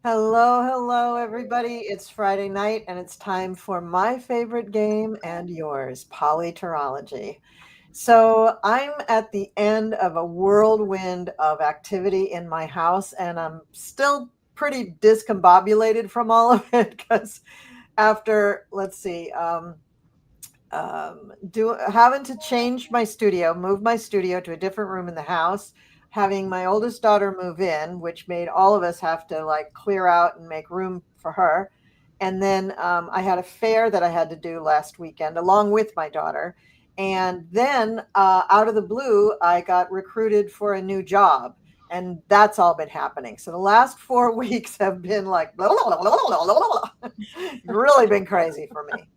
Hello, hello, everybody. It's Friday night, and it's time for my favorite game and yours, PoliTarology. So I'm at the end of a whirlwind of activity in my house, and I'm still pretty discombobulated from all of it because after, let's see, having to change my studio, move my studio to a different room in the house, having my oldest daughter move in, which made all of us have to like clear out and make room for her. And then I had a fair that I had to do last weekend along with my daughter. And then out of the blue, I got recruited for a new job. And that's all been happening. So the last 4 weeks have been like really been crazy for me.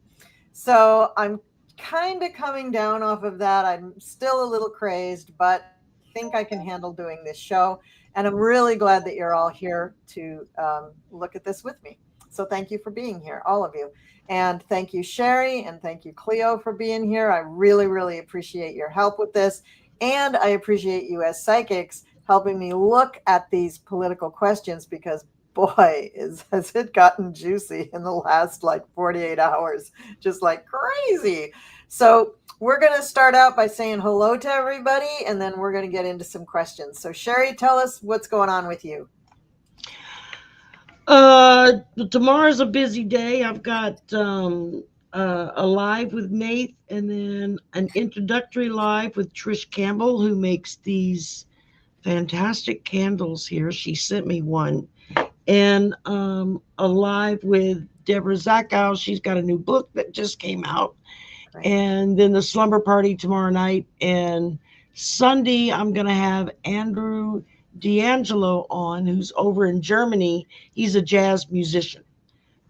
So I'm kind of coming down off of that. I'm still a little crazed, but I think I can handle doing this show. And I'm really glad that you're all here to look at this with me. So thank you for being here, all of you. And thank you, Sherry, and thank you, Cleo, for being here. I really, really appreciate your help with this. And I appreciate you as psychics helping me look at these political questions because boy, has it gotten juicy in the last like 48 hours, just like crazy. So we're going to start out by saying hello to everybody, and then we're going to get into some questions. So Sherry, tell us what's going on with you. Tomorrow's a busy day. I've got a live with Nate, and then an introductory live with Trish Campbell, who makes these fantastic candles here. She sent me one, and a live with Deborah Zackow. She's got a new book that just came out, Right. and then the slumber party tomorrow night. And Sunday, I'm going to have Andrew D'Angelo on, who's over in Germany. He's a jazz musician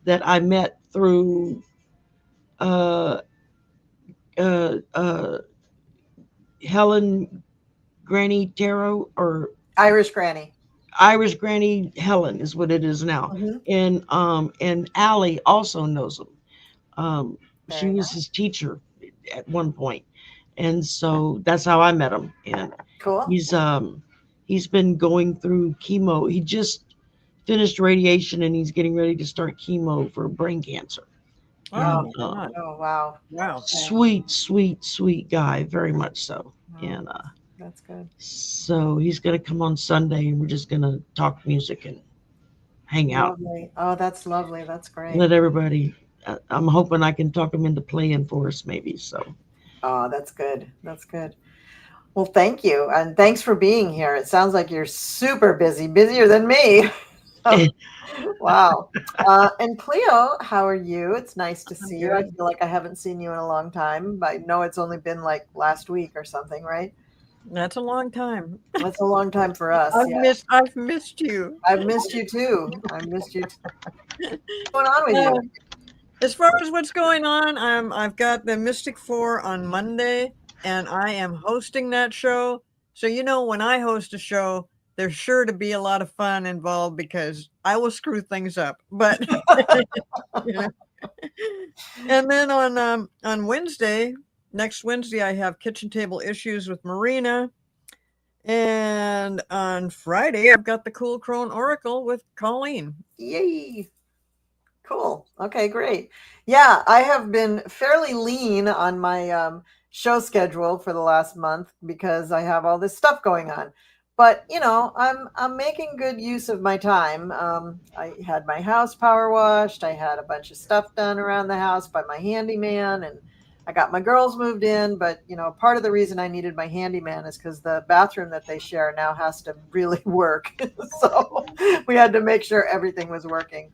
that I met through uh, uh, uh, Helen Granny Tarot, or Irish Granny. Irish Granny Helen is what it is now. Mm-hmm. And Allie also knows him. She Very was nice. his teacher at one point, and so that's how I met him. And Cool. he's um he's been going through chemo. He just finished radiation, and he's getting ready to start chemo for brain cancer. Oh, And Oh, God. oh wow. Wow. Okay. sweet, sweet, sweet guy, very much so. Wow. And That's good. so he's gonna come on Sunday, and we're just gonna talk music and hang out. Lovely. Oh, that's lovely. That's great. Let everybody. I'm hoping I can talk him into playing for us, maybe. So. Oh, that's good. That's good. Well, thank you. And thanks for being here. It sounds like you're super busy, busier than me. Wow. And Cleo, how are you? It's nice to I'm see you. I good. feel like I haven't seen you in a long time, but I know it's only been like last week or something, right? That's a long time. That's a long time for us. I've Yeah. missed I've missed you. I've missed you too. I've missed you too. What's going on with you? Uh, as far as what's going on, I've got the Mystic Four on Monday, and I am hosting that show. So when I host a show, there's sure to be a lot of fun involved because I will screw things up. But you know. And then on Wednesday, next Wednesday, I have kitchen table issues with Marina. And on Friday, I've got the Cool Crone Oracle with Colleen. Yay. Cool. Okay, great. Yeah, I have been fairly lean on my show schedule for the last month because I have all this stuff going on. But I'm making good use of my time. I had my house power washed. I had a bunch of stuff done around the house by my handyman, and I got my girls moved in. But part of the reason I needed my handyman is because the bathroom that they share now has to really work. So we had to make sure everything was working.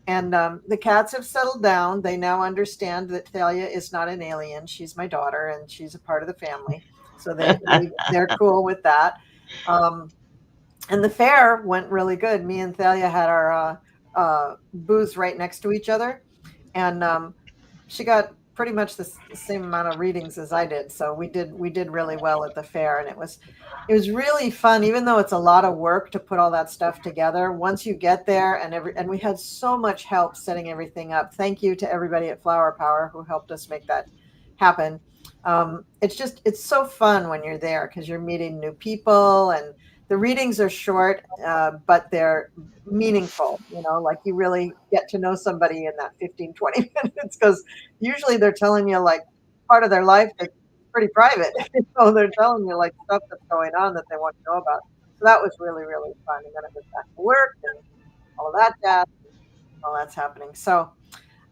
And the cats have settled down. They now understand that Thalia is not an alien. She's my daughter, and she's a part of the family. So they're cool with that. Um, and the fair went really good. Me and Thalia had our booths right next to each other, and she got pretty much the same amount of readings as I did. So we did really well at the fair, and it was really fun, even though it's a lot of work to put all that stuff together. Once you get there, and we had so much help setting everything up. Thank you to everybody at Flower Power who helped us make that happen. It's so fun when you're there because you're meeting new people, and the readings are short, but they're meaningful, like you really get to know somebody in that 15, 20 minutes, because usually they're telling you like part of their life that's pretty private. They're telling you like stuff that's going on that they want to know about. So that was really, really fun. And then I went back to work and all of that jazz, all that's happening. So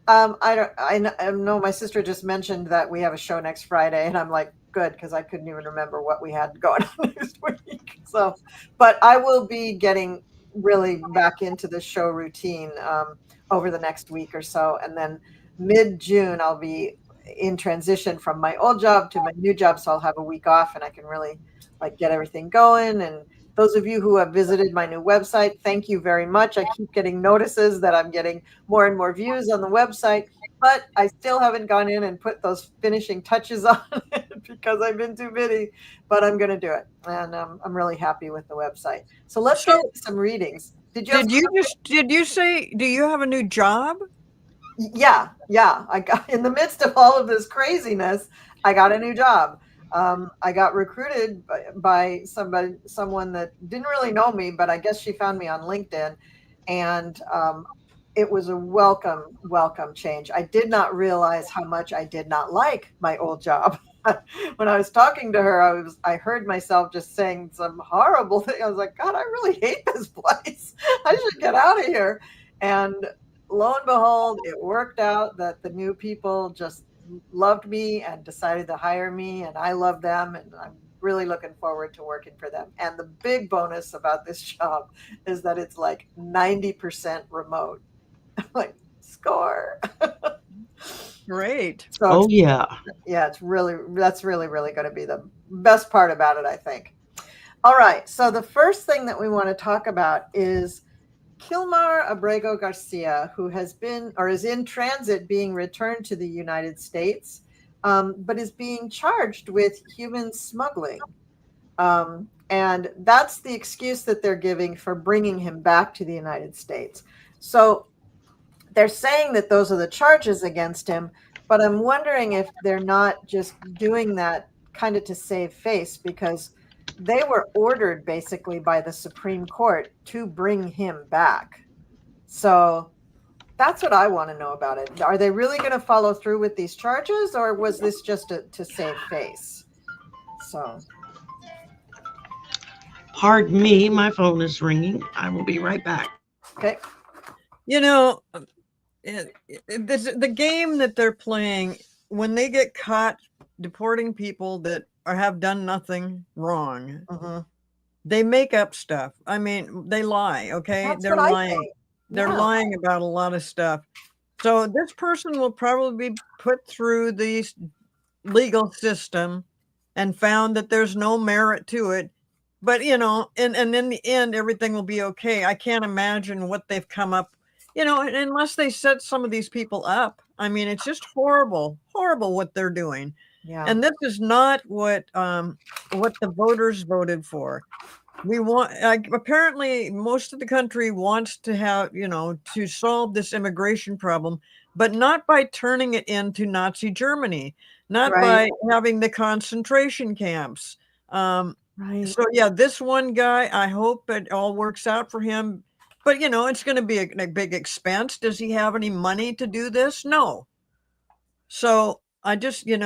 I know my sister just mentioned that we have a show next Friday, and I'm like, good, because I couldn't even remember what we had going on next week. So, but I will be getting really back into the show routine over the next week or so, and then mid-June I'll be in transition from my old job to my new job, so I'll have a week off, and I can really like get everything going. And those of you who have visited my new website, thank you very much. I keep getting notices that I'm getting more and more views on the website, but I still haven't gone in and put those finishing touches on it because I've been too busy, but I'm going to do it. And I'm really happy with the website. So let's get into some readings. Did you say, do you have a new job? Yeah. I got, in the midst of all of this craziness, I got a new job. I got recruited by someone that didn't really know me, but I guess she found me on LinkedIn, and it was a welcome change. I did not realize how much I did not like my old job. When I was talking to her, I heard myself just saying some horrible thing. I was like, God, I really hate this place. I should get out of here. And lo and behold, it worked out that the new people just loved me and decided to hire me, and I love them, and I'm really looking forward to working for them. And the big bonus about this job is that it's like 90% remote. Like, score. Great. So yeah, that's really going to be the best part about it, I think. All right, so the first thing that we want to talk about is Kilmar Abrego Garcia, who has been or is in transit being returned to the United States, but is being charged with human smuggling. And that's the excuse that they're giving for bringing him back to the United States. So they're saying that those are the charges against him, but I'm wondering if they're not just doing that kind of to save face, because they were ordered basically by the Supreme Court to bring him back. So that's what I want to know about it. Are they really going to follow through with these charges, or was this just to save face? So, pardon me, my phone is ringing. I will be right back. okay. The game that they're playing, when they get caught deporting people that have done nothing wrong, they make up stuff. I mean, they lie. Okay, That's they're what lying. I think. They're lying about a lot of stuff. So this person will probably be put through the legal system and found that there's no merit to it. But, and in the end, everything will be okay. I can't imagine what they've come up, unless they set some of these people up. I mean, it's just horrible what they're doing. Yeah. And this is not what the voters voted for. We want, apparently most of the country wants to have, to solve this immigration problem, but not by turning it into Nazi Germany, not by having the concentration camps. Right. So yeah, this one guy, I hope it all works out for him, but it's going to be a big expense. Does he have any money to do this? No. So I just, they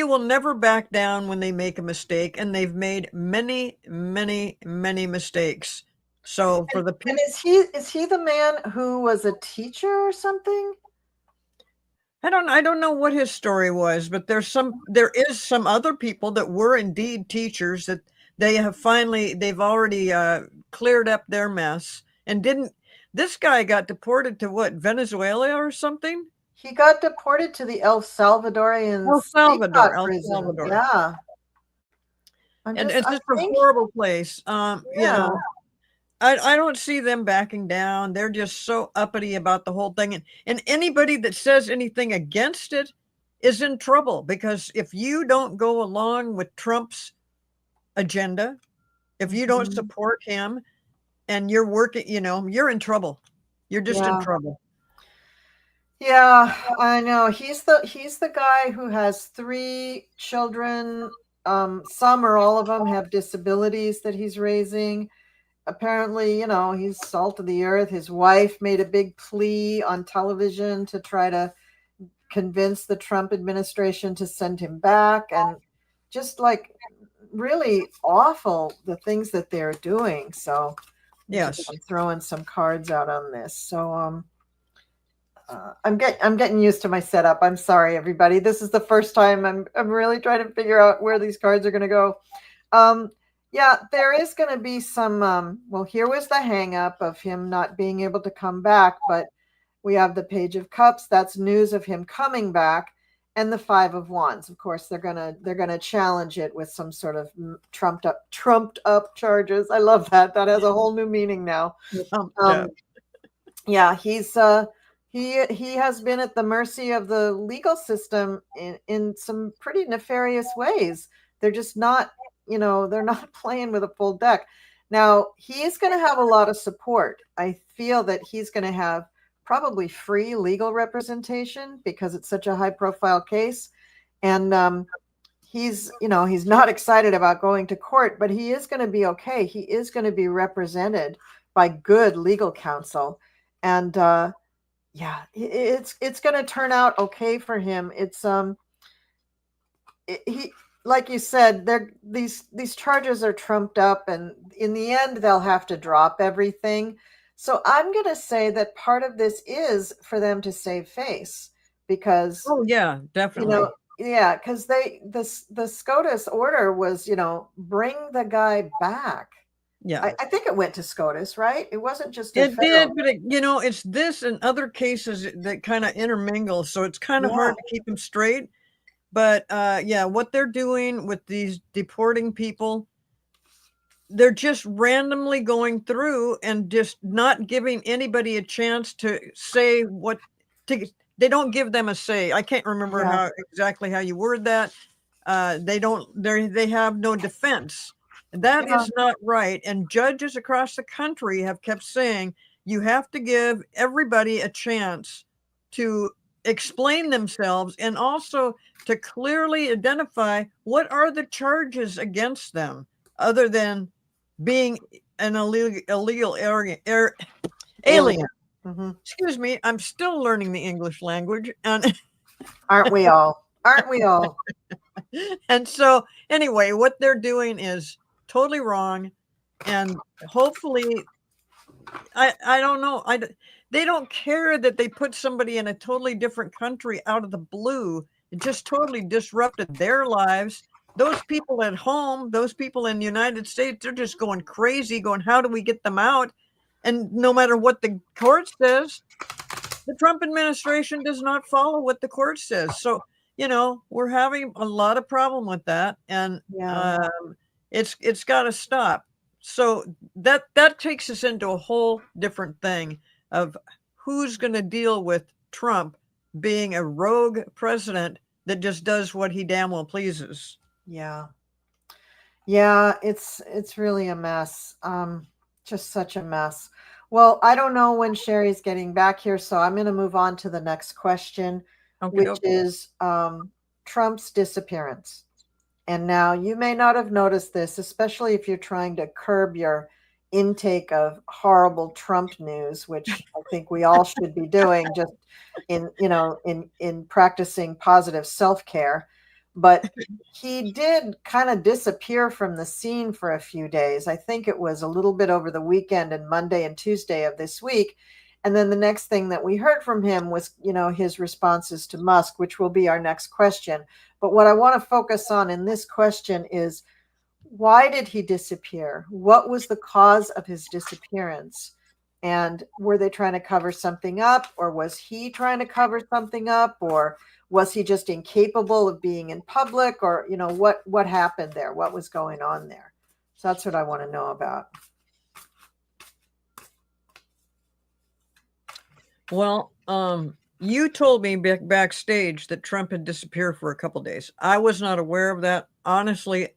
will never back down when they make a mistake, and they've made many, many, many mistakes. So for the people, and is he the man who was a teacher or something? I don't know what his story was, but there is some other people that were indeed teachers that they've already cleared up their mess. And this guy got deported to what, Venezuela or something? He got deported to the El Salvadorian prison. Yeah. It's just a horrible place. I don't see them backing down. They're just so uppity about the whole thing. And anybody that says anything against it is in trouble, because if you don't go along with Trump's agenda, if you don't support him and you're working, you're in trouble. You're just in trouble. Yeah, I know. He's the guy who has 3 children some or all of them have disabilities that he's raising. Apparently, he's salt of the earth. His wife made a big plea on television to try to convince the Trump administration to send him back, and just like really awful the things that they're doing. So Yes. I'm throwing some cards out on this. So I'm getting used to my setup. I'm sorry, everybody. This is the first time I'm really trying to figure out where these cards are going to go. Yeah, there is going to be some. Well, here was the hang up of him not being able to come back, but we have the Page of Cups. That's news of him coming back, and the Five of Wands. Of course, they're gonna challenge it with some sort of trumped up charges. I love that. That has a whole new meaning now. Yeah, he has been at the mercy of the legal system in some pretty nefarious ways. They're just not, they're not playing with a full deck. Now, he's going to have a lot of support. I feel that he's going to have probably free legal representation because it's such a high profile case. And he's not excited about going to court, but he is going to be okay. He is going to be represented by good legal counsel. And yeah, it's going to turn out okay for him. It's he, like you said, these charges are trumped up, and in the end they'll have to drop everything. So I'm going to say that part of this is for them to save face, because yeah, definitely. Yeah, because the SCOTUS order was, bring the guy back. Yeah, I think it went to SCOTUS, right? It wasn't just it did, but it's this and other cases that kind of intermingle, so it's kind of hard to keep them straight. But yeah, what they're doing with these deporting people, they're just randomly going through and just not giving anybody a chance to say they don't give them a say. I can't remember exactly how you word that. They have no defense. That is not right. And judges across the country have kept saying you have to give everybody a chance to explain themselves and also to clearly identify what are the charges against them other than being an illegal alien. Mm-hmm. Excuse me, I'm still learning the English language, and aren't we all? Aren't we all? And so anyway, what they're doing is totally wrong, and hopefully I don't know, they don't care that they put somebody in a totally different country out of the blue. It just totally disrupted their lives. Those people at home, those people in the United States, they're just going crazy, going, how do we get them out? And no matter what the court says, the Trump administration does not follow what the court says. So, we're having a lot of problem with that, and it's got to stop. So that takes us into a whole different thing of who's going to deal with Trump being a rogue president that just does what he damn well pleases. Yeah, it's really a mess. Just such a mess. Well, I don't know when Sherry's getting back here, so I'm going to move on to the next question, which is Trump's disappearance. And now you may not have noticed this, especially if you're trying to curb your intake of horrible Trump news, which I think we all should be doing, just in practicing positive self-care. But he did kind of disappear from the scene for a few days. I think it was a little bit over the weekend and Monday and Tuesday of this week. And then the next thing that we heard from him was, his responses to Musk, which will be our next question. But what I want to focus on in this question is, why did he disappear? What was the cause of his disappearance? And were they trying to cover something up, or was he trying to cover something up, or was he just incapable of being in public, or, what happened there? What was going on there? So that's what I want to know about. Well, you told me backstage that Trump had disappeared for a couple of days. I was not aware of that, honestly,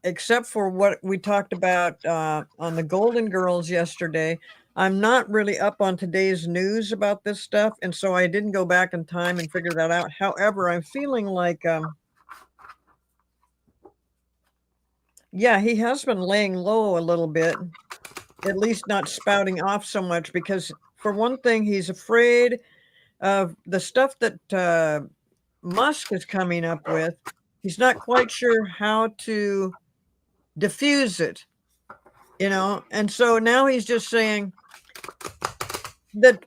except for what we talked about on the Golden Girls yesterday. I'm not really up on today's news about this stuff, and so I didn't go back in time and figure that out. However, I'm feeling like Yeah, he has been laying low a little bit, at least not spouting off so much, because for one thing, he's afraid of the stuff that Musk is coming up with. He's not quite sure how to diffuse it, and so now he's just saying that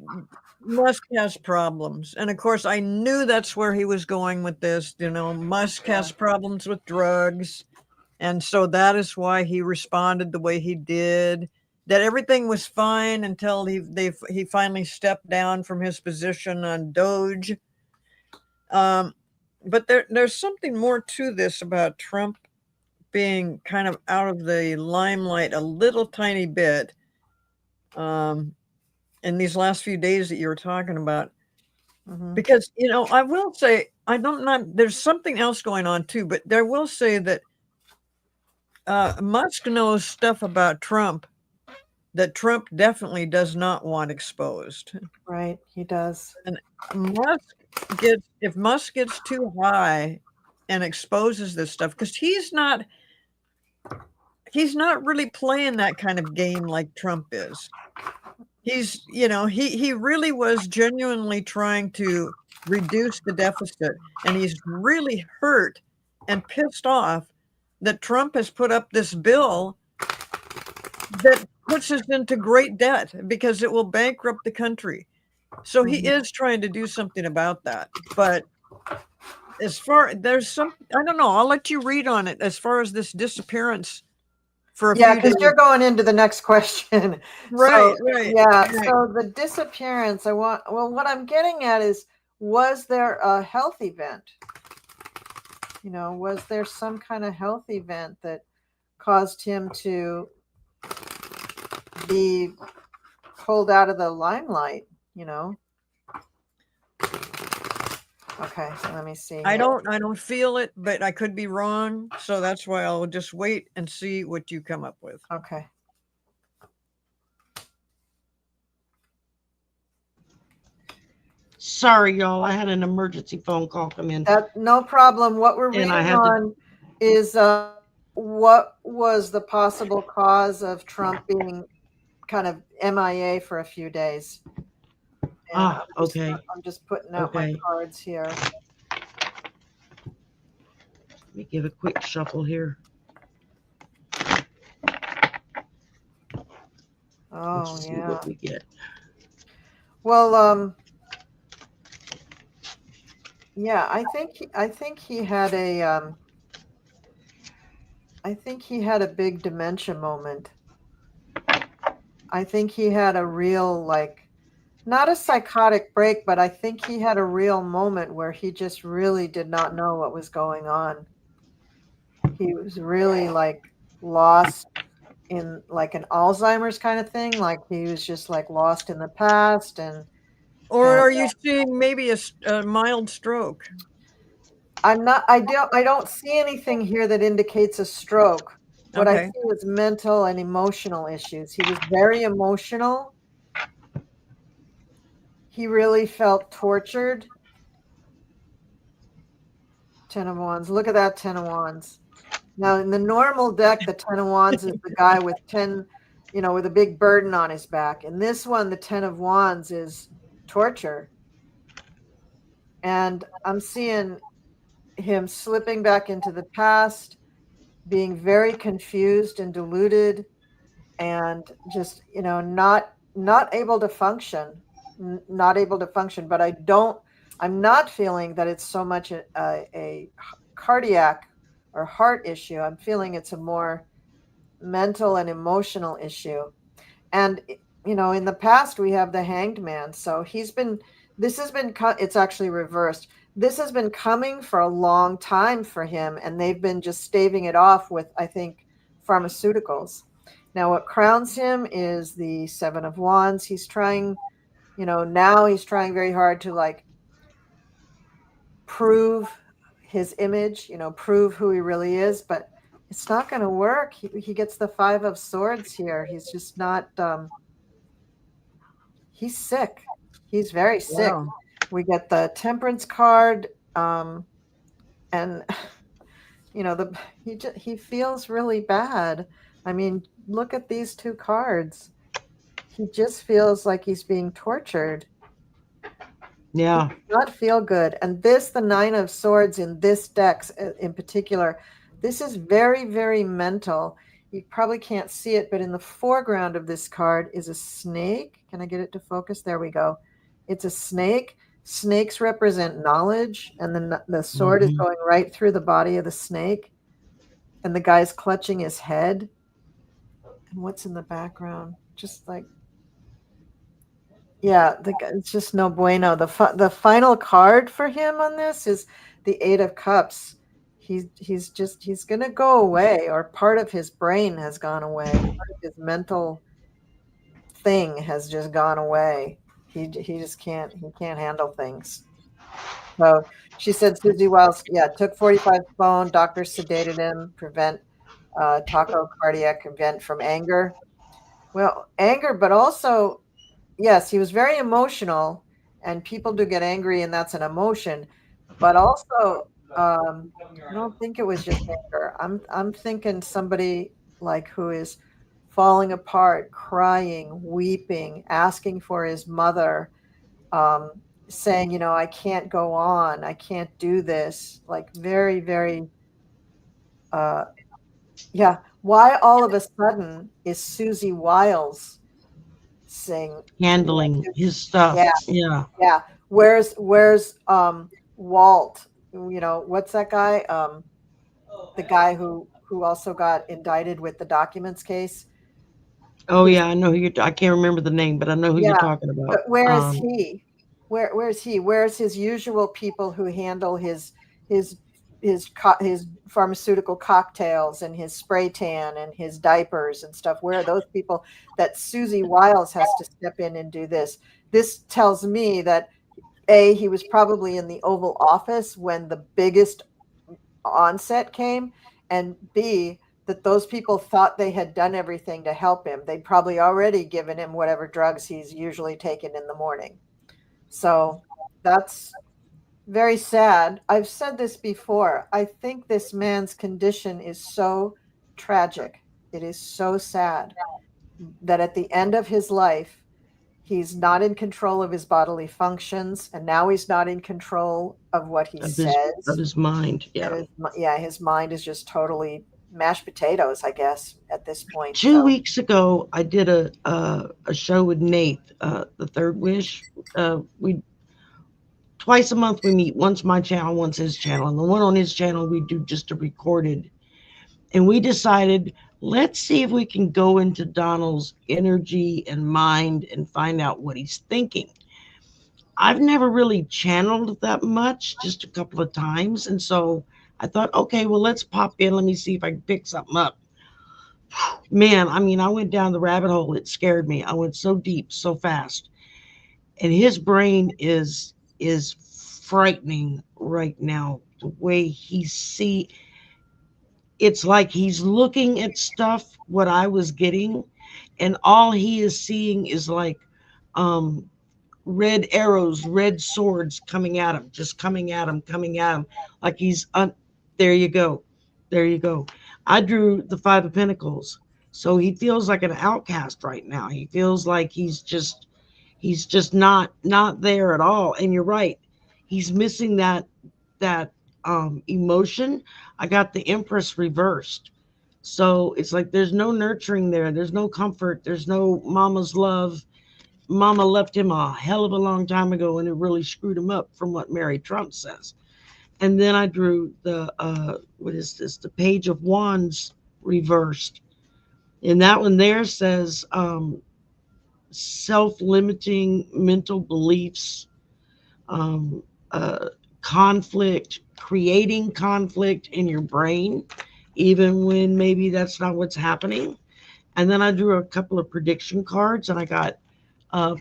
Musk has problems. And of course, I knew that's where he was going with this. Musk has problems with drugs. And so that is why he responded the way he did. That everything was fine until he finally stepped down from his position on Doge. But there's something more to this about Trump being kind of out of the limelight a little tiny bit in these last few days that you were talking about. Because, I will say, there's something else going on too, but I will say that Musk knows stuff about Trump that Trump definitely does not want exposed. Right, he does. And if Musk gets too high and exposes this stuff, because he's not really playing that kind of game like Trump is. He's, he really was genuinely trying to reduce the deficit, and he's really hurt and pissed off that Trump has put up this bill that puts us into great debt because it will bankrupt the country. So he is trying to do something about that. But I don't know, I'll let you read on it as far as this disappearance for a few days. Because you're going into the next question. Right. Yeah, so the disappearance, what I'm getting at is, was there a health event? Was there some kind of health event that caused him to be pulled out of the limelight? Okay, so let me see. I don't feel it, but I could be wrong. So that's why I'll just wait and see what you come up with. Okay. Sorry, y'all. I had an emergency phone call come in. No problem. What we're reading on is what was the possible cause of Trump being kind of MIA for a few days. Okay. I'm just putting out my cards here. Let me give a quick shuffle here. Let's see what we get. Well, yeah, I think he had a big dementia moment. I think he had a real, not a psychotic break, but I think he had a real moment where he just really did not know what was going on. He was really lost in an Alzheimer's kind of thing. He was just lost in the past. Or are you seeing maybe a mild stroke? I don't see anything here that indicates a stroke. What I see is mental and emotional issues. He was very emotional. He really felt tortured. 10 of Wands. Look at that 10 of Wands. Now, in the normal deck, the 10 of Wands is the guy with 10, with a big burden on his back. In this one, the 10 of Wands is torture. And I'm seeing him slipping back into the past, being very confused and deluded, and just, not able to function. But I'm not feeling that it's so much a cardiac or heart issue. I'm feeling it's a more mental and emotional issue. And, in the past we have the Hanged Man. So it's actually reversed. This has been coming for a long time for him, and they've been just staving it off with, I think, pharmaceuticals. Now, what crowns him is the 7 of Wands. He's trying, now he's trying very hard to prove his image, prove who he really is, but it's not going to work. He gets the 5 of Swords here. He's just not, he's sick. He's very sick. Wow. We get the Temperance card, and you know, he feels really bad. I mean, look at these two cards. He just feels like he's being tortured. He Yeah. does not feel good. And this, the Nine of Swords in this deck in particular, this is very, very mental. You probably can't see it, but in the foreground of this card is a snake. Can I get it to focus? There we go. It's a snake. Snakes represent knowledge, and the sword is going right through the body of the snake, and the guy's clutching his head. And what's in the background? Just like, yeah, it's just no bueno. The final card for him on this is the Eight of Cups. He's gonna go away, or part of his brain has gone away. Part of his mental thing has just gone away. He just can't handle things. So she said Susie Wiles, yeah, took 45 phone, doctor sedated him, prevent taco cardiac event from anger. Well, anger, but also, yes, he was very emotional, and people do get angry, and that's an emotion. But also, I don't think it was just anger. I'm thinking somebody like who is falling apart, crying, weeping, asking for his mother, saying, you know, I can't go on, I can't do this. Like very, very, uh, yeah. Why all of a sudden is Susie Wiles saying, you know, Handling his stuff. yeah, Yeah. yeah. Where's Walt? You know, what's that guy? The guy who also got indicted with the documents case. Oh Who's yeah, I know who I can't remember the name, but I know who you're yeah, talking but about. where is he? Where's he? Where's his usual people who handle his his pharmaceutical cocktails and his spray tan and his diapers and stuff? Where are those people that Susie Wiles has to step in and do this? This tells me that A, he was probably in the Oval Office when the biggest onset came, and B, that those people thought they had done everything to help him. They'd probably already given him whatever drugs he's usually taken in the morning. So that's very sad. I've said this before. I think this man's condition is so tragic. It is so sad that at the end of his life, he's not in control of his bodily functions, and now he's not in control of what he Of says. his mind. Yeah. His mind is just totally mashed potatoes, I guess, at this point. 2 weeks ago, I did a show with Nate, the Third Wish. We twice a month we meet. Once my channel, once his channel, and the one on his channel we do just a recorded. And we decided, let's see if we can go into Donald's energy and mind and find out what he's thinking. I've never really channeled that much, just a couple of times. And so I thought, okay, well, let's pop in. Let me see if I can pick something up. Man, I mean, I went down the rabbit hole. It scared me. I went so deep, so fast. And his brain is frightening right now. The way he see, it's like he's looking at stuff what I was getting, and all he is seeing is like red arrows, red swords coming at him, just coming at him, like he's there you go, there you go. I drew the Five of Pentacles, so he feels like an outcast right now. He feels like he's just not there at all. And you're right, he's missing that emotion. I got the Empress reversed. So it's like there's no nurturing there. There's no comfort. There's no mama's love. Mama left him a hell of a long time ago, and it really screwed him up, from what Mary Trump says. And then I drew the what is this? The Page of Wands reversed, and that one there says self-limiting mental beliefs, um, conflict, creating conflict in your brain, even when maybe that's not what's happening. And then I drew a couple of prediction cards, and I got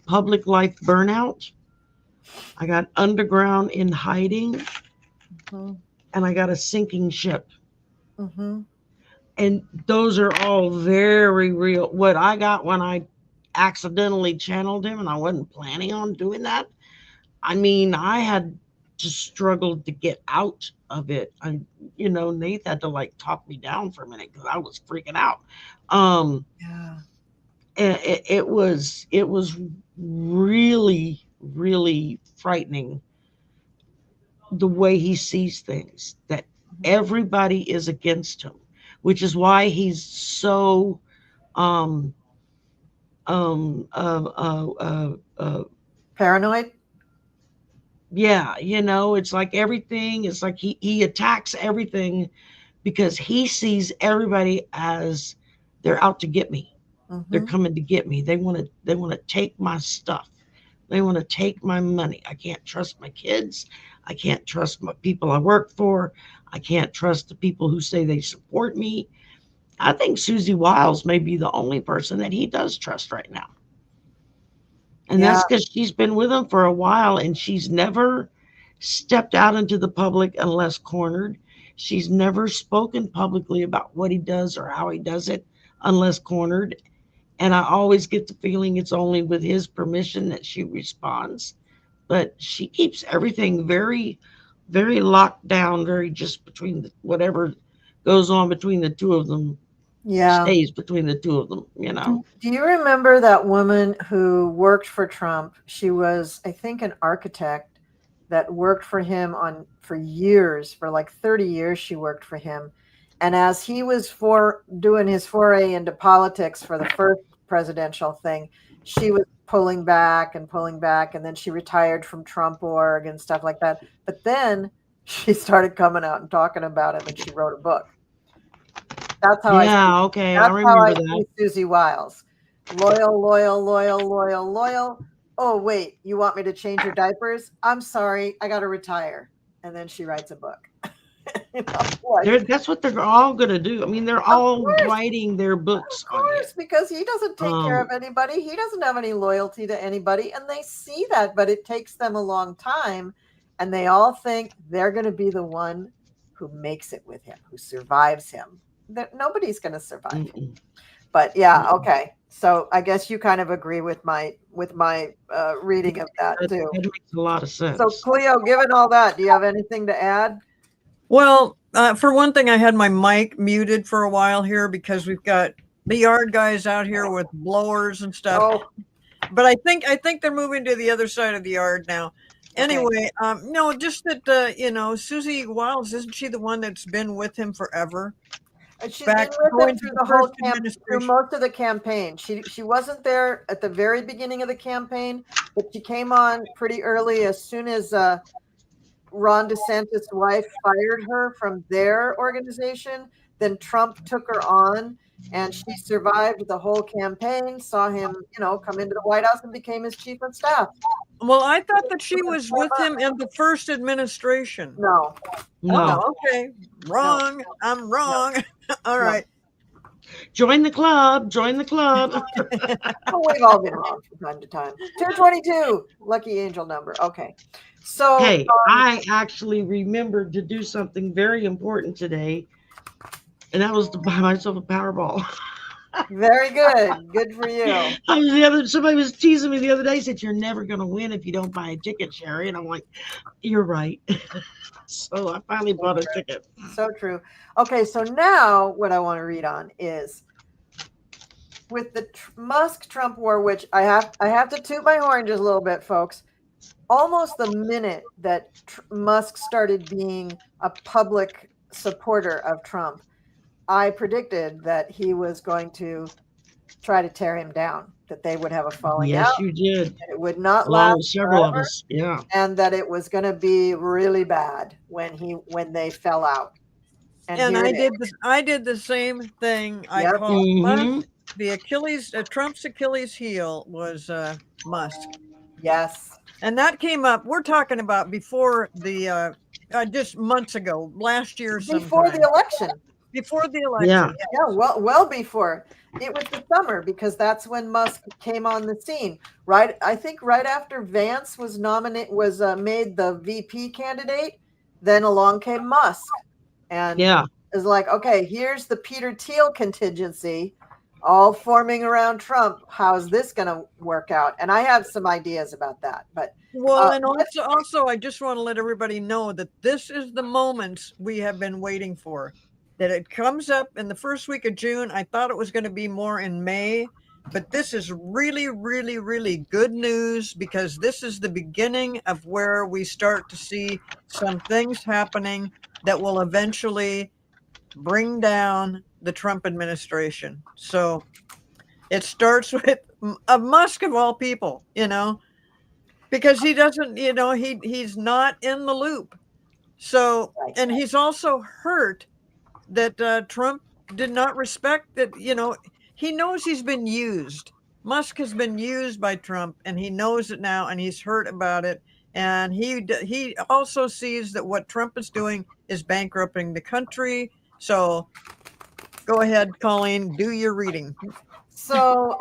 public life burnout. I got underground in hiding, and I got a sinking ship. And those are all very real. What I got when I accidentally channeled him, and I wasn't planning on doing that. I mean, I had to struggle to get out of it. Nate had to like talk me down for a minute because I was freaking out. Um, Yeah. and it was really, really frightening the way he sees things, that everybody is against him, which is why he's so um um uh uh uh, uh Paranoid. yeah, it's like everything, it's like he attacks everything because he sees everybody as they're out to get me. They're Hmm. coming to get me. They want to take my stuff. They want to take my money. I can't trust my kids. I can't trust my people I work for. I can't trust the people who say they support me. I think Susie Wiles may be the only person that he does trust right now. And Yeah. that's because she's been with him for a while and she's never stepped out into the public unless cornered. She's never spoken publicly about what he does or how he does it unless cornered. And I always get the feeling it's only with his permission that she responds. But she keeps everything very, very locked down, very just between whatever goes on between the two of them Yeah. stays between the two of them. Do you remember that woman who worked for Trump? She was, I think, an architect that worked for him for years, for like 30 years she worked for him. And as he was doing his foray into politics for the first presidential thing, she was pulling back and pulling back, and then she retired from Trump org and stuff like that. But then she started coming out and talking about him, and she wrote a book. That's how I see. Yeah, okay, I That's how I remember that. see Susie Wiles. Loyal, loyal, loyal, loyal, loyal. Oh, wait, you want me to change your diapers? I'm sorry, I got to retire. And then she writes a book. That's what they're all gonna do. I mean, they're Of all course, writing their books of on you. course, because he doesn't take care of anybody. He doesn't have any loyalty to anybody. And they see that, but it takes them a long time. And they all think they're going to be the one who makes it with him, who survives him. Nobody's going to survive him. But yeah, okay. So I guess you kind of agree with my reading of that too. It makes a lot of sense. So Cleo, given all that, do you have anything to add? Well, for one thing, I had my mic muted for a while here because we've got the yard guys out here with blowers and stuff. Oh. But I think they're moving to the other side of the yard now. Anyway, no, just that Susie Wiles, isn't she the one that's been with him forever? She's been with him through the whole through most of the campaign. She wasn't there at the very beginning of the campaign, but she came on pretty early as soon as Ron DeSantis' wife fired her from their organization. Then Trump took her on, and she survived the whole campaign, saw him, come into the White House and became his chief of staff. Well, I thought that she was with him in the first administration. No. Oh, okay. Wrong. No. I'm wrong. No. All right. Join the club. Join the club. Well, we've all been wrong from time to time. 222, lucky angel number. Okay. So hey, I actually remembered to do something very important today, and that was to buy myself a Powerball. Very good. Good for you. Somebody was teasing me the other day, said, "You're never going to win if you don't buy a ticket, Sherry." And I'm like, "You're right." So I finally bought a ticket. So true. Okay, so now what I want to read on is with the Musk-Trump war, which I have to toot my horn just a little bit, folks. Almost the minute that Musk started being a public supporter of Trump, I predicted that he was going to try to tear him down, that they would have a falling out. Yes, you did. It would not Along last with several forever, of us. Yeah. and that it was going to be really bad when they fell out. And I did the same thing. I called Musk, the Trump's Achilles heel was Musk. Yes. And that came up. We're talking about before the just months ago, last year, before the election. Before the election. Yeah. Well before. It was the summer, because that's when Musk came on the scene. Right. I think right after Vance was made the VP candidate, then along came Musk, and it was like, okay, here's the Peter Thiel contingency. all forming around Trump. How's this going to work out? And I have some ideas about that. But well, and also, I just want to let everybody know that this is the moment we have been waiting for. That it comes up in the first week of June. I thought it was going to be more in May, but this is really, really, really good news because this is the beginning of where we start to see some things happening that will eventually bring down the Trump administration. So it starts with a Musk of all people, because he doesn't, he's not in the loop. So, Right. and he's also hurt that Trump did not respect that, he knows he's been used. Musk has been used by Trump and he knows it now and he's hurt about it. And he also sees that what Trump is doing is bankrupting the country. So go ahead, Colleen, do your reading. So,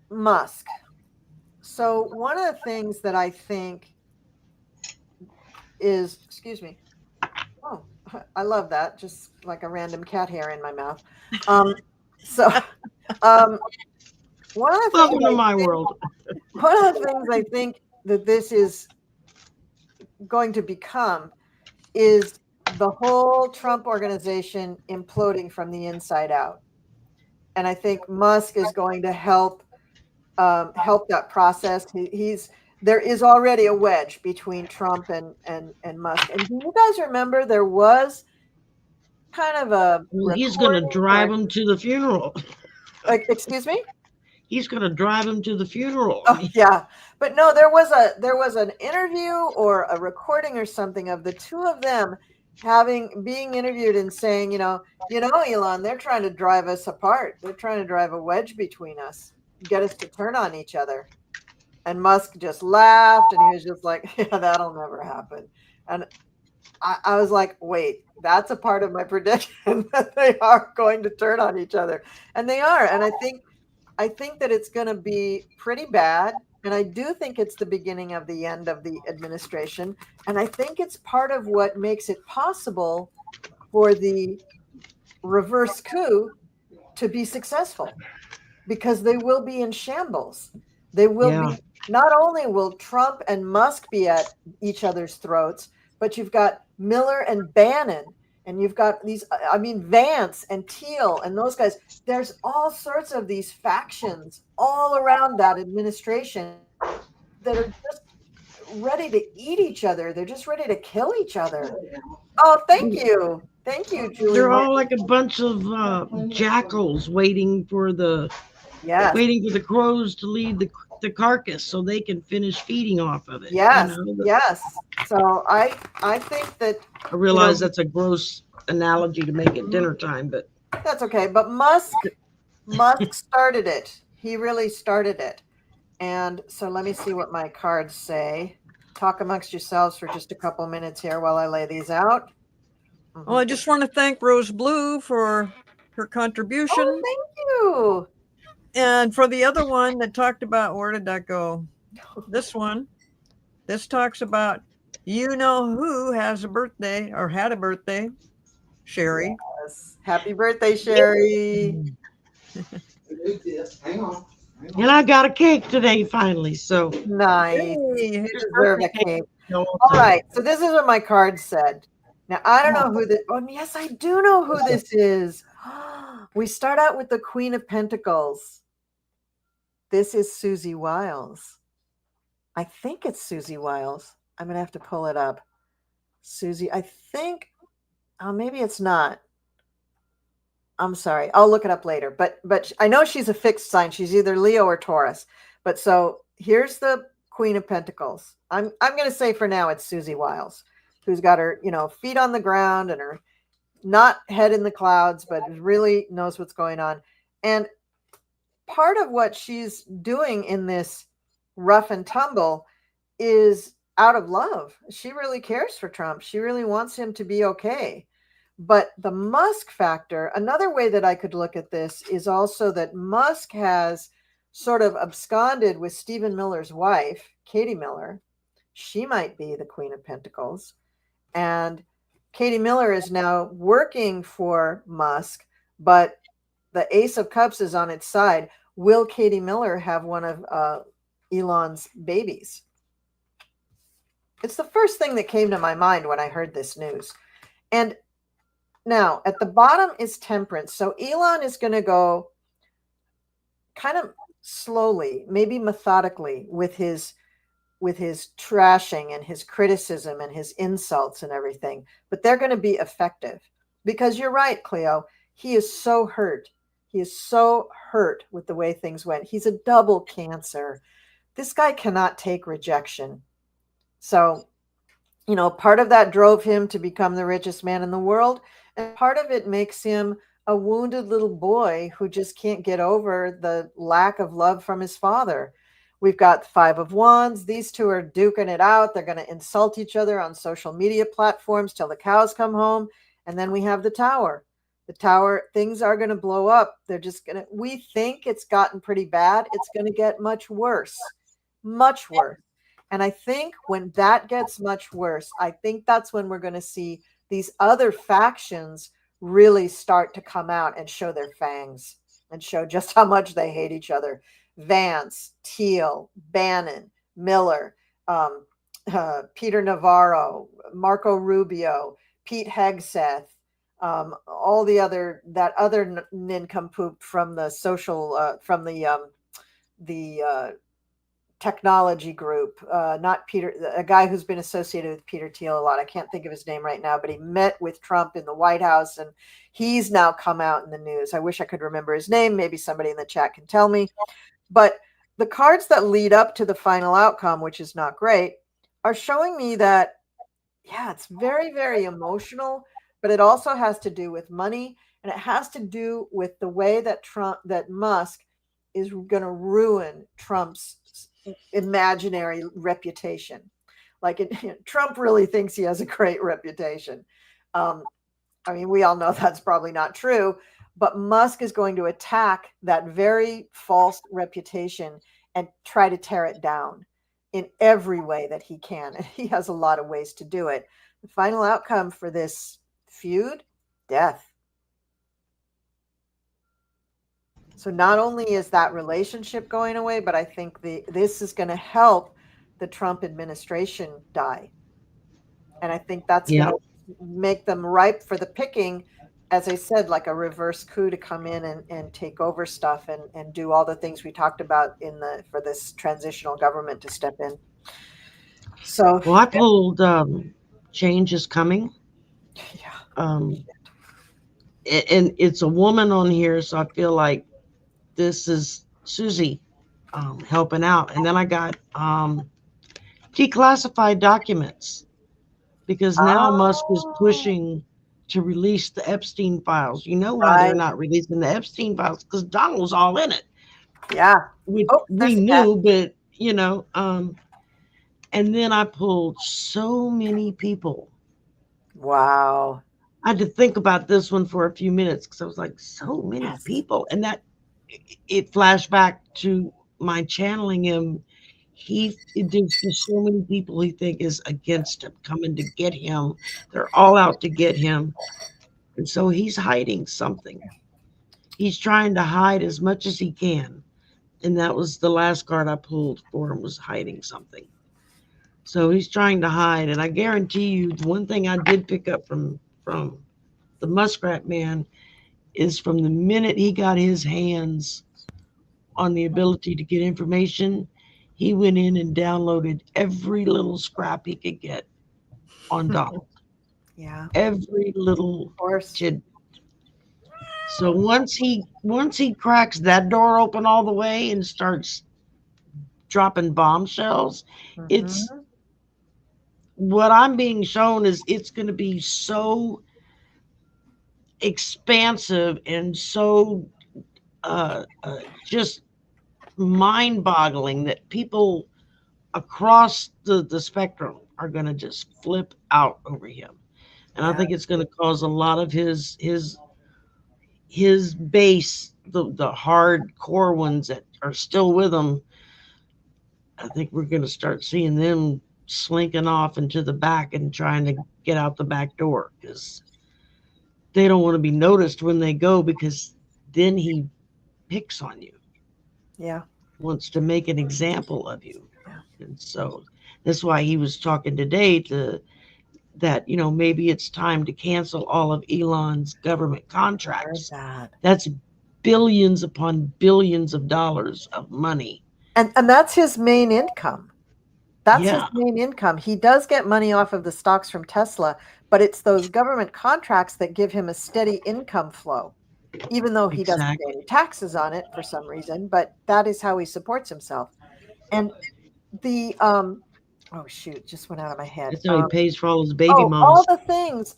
Musk. So one of the things that I think is, excuse me. Oh, I love that. Just like a random cat hair in my mouth. So, one of the Welcome things to my world. one of the things I think that this is going to become is the whole Trump organization imploding from the inside out. And I think Musk is going to help that process. There is already a wedge between Trump and Musk. And do you guys remember there was kind of a He's going to recording drive where- him to the funeral. like, excuse me? He's going to drive him to the funeral. Oh yeah, but no, there was an interview or a recording or something of the two of them being interviewed and saying, Elon, they're trying to drive us apart. They're trying to drive a wedge between us, get us to turn on each other. And Musk just laughed and he was just like, yeah, that'll never happen. And I was like, wait, that's a part of my prediction that they are going to turn on each other. And they are. And I think that it's going to be pretty bad. And I do think it's the beginning of the end of the administration. And I think it's part of what makes it possible for the reverse coup to be successful, because they will be in shambles. They will be, not only will Trump and Musk be at each other's throats, but you've got Miller and Bannon, and you've got Vance and Thiel and those guys. There's all sorts of these factions all around that administration that are just ready to eat each other. They're just ready to kill each other. Oh, thank you. Thank you, Julie. They're all like a bunch of jackals waiting for the crows to leave the carcass so they can finish feeding off of it. Yes, yes. So I think that I realize that's a gross analogy to make it dinner time, but that's okay. But Musk started it. He really started it. And so let me see what my cards say. Talk amongst yourselves for just a couple minutes here while I lay these out. Well, I just want to thank Rose Blue for her contribution. Oh, thank you. And for the other one that talked about, where did that go? This one. This talks about, who has a birthday or had a birthday. Sherry. Yes. Happy birthday, Sherry. Hang on. And I got a cake today finally, so nice. Hey, you deserve a cake. All right. So this is what my card said. Now I don't know who this. Oh yes, I do know who this is. We start out with the Queen of Pentacles. This is Susie Wiles. I think it's Susie Wiles. I'm gonna have to pull it up. Susie, I think. Oh, maybe it's not. I'm sorry. I'll look it up later. But I know she's a fixed sign. She's either Leo or Taurus. But so here's the Queen of Pentacles. I'm going to say for now it's Susie Wiles, who's got her, feet on the ground and her not head in the clouds, but really knows what's going on. And part of what she's doing in this rough and tumble is out of love. She really cares for Trump. She really wants him to be okay. But the Musk factor, another way that I could look at this is also that Musk has sort of absconded with Stephen Miller's wife, Katie Miller. She might be the Queen of Pentacles. And Katie Miller is now working for Musk, but the Ace of Cups is on its side. Will Katie Miller have one of Elon's babies? It's the first thing that came to my mind when I heard this news. And now at the bottom is Temperance. So Elon is going to go kind of slowly, maybe methodically, with his trashing and his criticism and his insults and everything. But they're going to be effective, because you're right, Cleo. He is so hurt. He is so hurt with the way things went. He's a double Cancer. This guy cannot take rejection. So, part of that drove him to become the richest man in the world. And part of it makes him a wounded little boy who just can't get over the lack of love from his father. We've got the Five of Wands. These two are duking it out. They're going to insult each other on social media platforms till the cows come home. And then we have the Tower. The Tower, things are going to blow up. We think it's gotten pretty bad. It's going to get much worse. Much worse. And I think when that gets much worse, I think that's when we're going to see these other factions really start to come out and show their fangs and show just how much they hate each other. Vance, Thiel, Bannon, Miller, Peter Navarro, Marco Rubio, Pete Hegseth, all the other nincompoop from the social, from the technology group, not Peter, a guy who's been associated with Peter Thiel a lot. I can't think of his name right now, but he met with Trump in the White House, and he's now come out in the news. I wish I could remember his name. Maybe somebody in the chat can tell me. But the cards that lead up to the final outcome, which is not great, are showing me that, yeah, it's very, very emotional, but it also has to do with money, and it has to do with the way that Musk is going to ruin Trump's imaginary reputation. Trump really thinks he has a great reputation. We all know that's probably not true, but Musk is going to attack that very false reputation and try to tear it down in every way that he can. And he has a lot of ways to do it. The final outcome for this feud, death. So not only is that relationship going away, but I think this is going to help the Trump administration die. And I think that's going to make them ripe for the picking, as I said, like a reverse coup to come in and take over stuff and do all the things we talked about for this transitional government to step in. So, well, I pulled Change is Coming. Yeah. And it's a woman on here, so I feel like this is Susie helping out. And then I got declassified documents, because now Musk is pushing to release the Epstein files. You know why they're not releasing the Epstein files? Because Donald's all in it. Yeah. We knew, but and then I pulled so many people. Wow. I had to think about this one for a few minutes, because I was like, so many people. And that it flashed back to my channeling him. There's just so many people he think is against him, coming to get him. They're all out to get him. And so he's hiding something. He's trying to hide as much as he can. And that was the last card I pulled for him, was hiding something. So he's trying to hide. And I guarantee you, the one thing I did pick up from the Muskrat Man is, from the minute he got his hands on the ability to get information, he went in and downloaded every little scrap he could get on Donald. Yeah. Every little tidbit. So once he cracks that door open all the way and starts dropping bombshells, it's what I'm being shown is it's going to be so expansive and so just mind-boggling that people across the spectrum are going to just flip out over him. And I think it's going to cause a lot of his base, the hardcore ones that are still with him, I think we're going to start seeing them slinking off into the back and trying to get out the back door, because they don't want to be noticed when they go, because then he picks on you, Yeah. wants to make an example of you. Yeah. And so that's why he was talking today to that, maybe it's time to cancel all of Elon's government Heard contracts. that. That's billions upon billions of dollars of money. And that's his main income. That's his Yeah, main income. He does get money off of the stocks from Tesla, but it's those government contracts that give him a steady income flow, even though he doesn't pay exactly. any taxes on it for some reason, but that is how he supports himself. And the oh shoot, just went out of my head. That's how he pays for all his baby All mamas. the things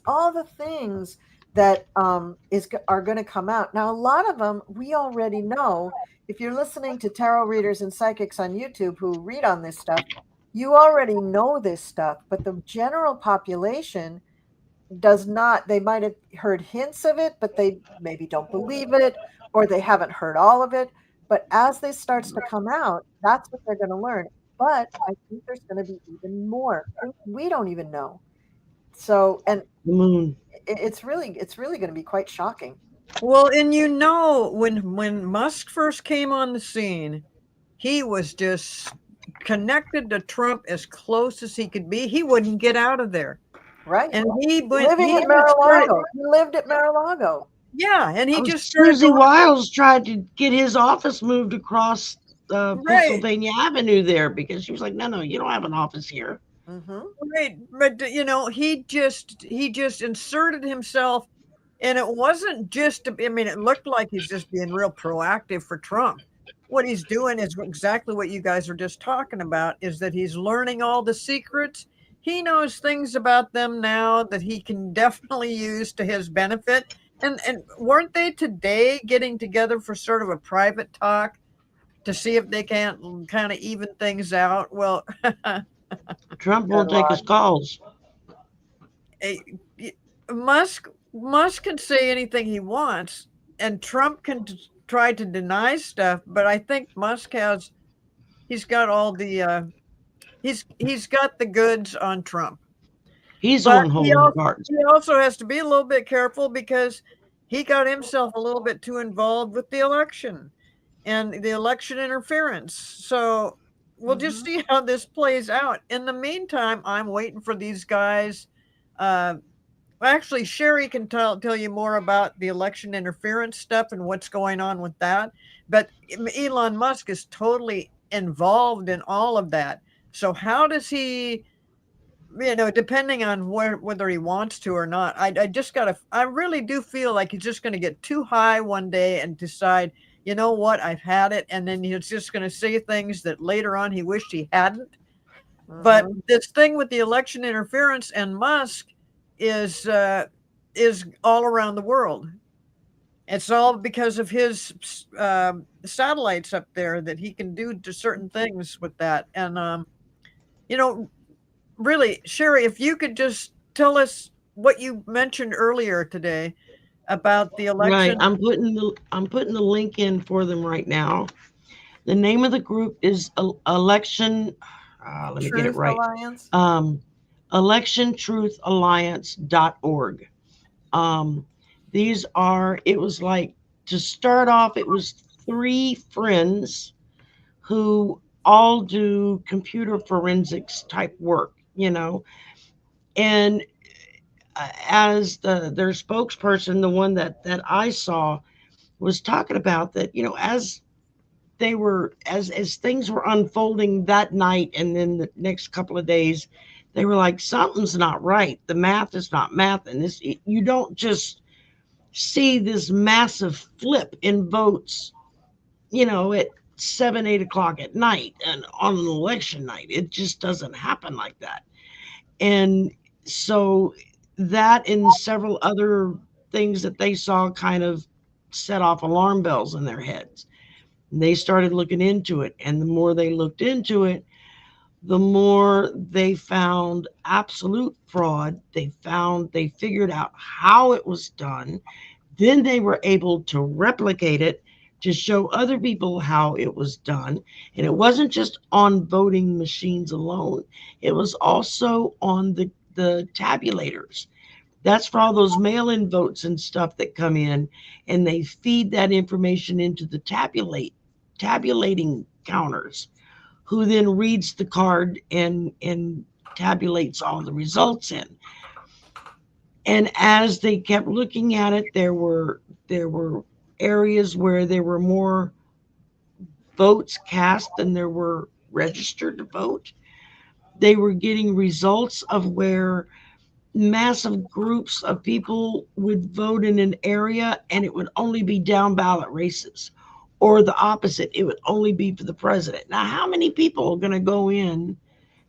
that are going to come out. Now, a lot of them we already know. If you're listening to tarot readers and psychics on YouTube who read on this stuff, you already know this stuff, but the general population does not. They might have heard hints of it, but they maybe don't believe it, or they haven't heard all of it. But as this starts to come out, that's what they're going to learn. But I think there's going to be even more things we don't even know. So, and The moon. it's really going to be quite shocking. Well, and when Musk first came on the scene, he was just connected to Trump as close as he could be. He wouldn't get out of there. Right. And Living at Mar-a-Lago. He lived at Mar-a-Lago. Yeah, and he just started Susie going, Wiles tried to get his office moved across Right. Pennsylvania Avenue there because she was like, no, you don't have an office here. Mm-hmm. right, but he just inserted himself, and it wasn't just. I mean, it looked like he's just being real proactive for Trump. What he's doing is exactly what you guys are just talking about. Is that he's learning all the secrets. He knows things about them now that he can definitely use to his benefit. And weren't they today getting together for sort of a private talk to see if they can't kind of even things out? Well, Trump won't take his calls. Musk can say anything he wants, and Trump can try to deny stuff. But I think Musk he's got all the he's got the goods on Trump. He's But on holding cards. he also has to be a little bit careful because he got himself a little bit too involved with the election and the election interference. So we'll just see how this plays out. In the meantime, I'm waiting for these guys. Actually, Sherry can tell you more about the election interference stuff and what's going on with that. But Elon Musk is totally involved in all of that. So how does he, depending on whether he wants to or not, I really do feel like he's just going to get too high one day and decide, you know what, I've had it. And then he's just going to say things that later on he wished he hadn't. But this thing with the election interference and Musk is all around the world. It's all because of his satellites up there that he can do to certain things with that. And really, Sherry, if you could just tell us what you mentioned earlier today about the election. Right. I'm putting the link in for them right now. The name of the group is Election. Let me get it right. Alliance. electiontruthalliance.org. It was like, to start off, it was 3 friends who all do computer forensics type work, and as their spokesperson, the one that I saw, was talking about that, as things were unfolding that night and then the next couple of days, they were like, something's not right. The math is not math. And you don't just see this massive flip in votes, at 7, 8 o'clock at night and on an election night. It just doesn't happen like that. And so that and several other things that they saw kind of set off alarm bells in their heads. And they started looking into it. And the more they looked into it, the more they found absolute fraud. They figured out how it was done. Then they were able to replicate it to show other people how it was done. And it wasn't just on voting machines alone. It was also on the tabulators. That's for all those mail-in votes and stuff that come in, and they feed that information into the tabulating counters, who then reads the card and tabulates all the results in. And as they kept looking at it, there were areas where there were more votes cast than there were registered to vote. They were getting results of where massive groups of people would vote in an area and it would only be down ballot races, or the opposite, it would only be for the president. Now, how many people are going to go in,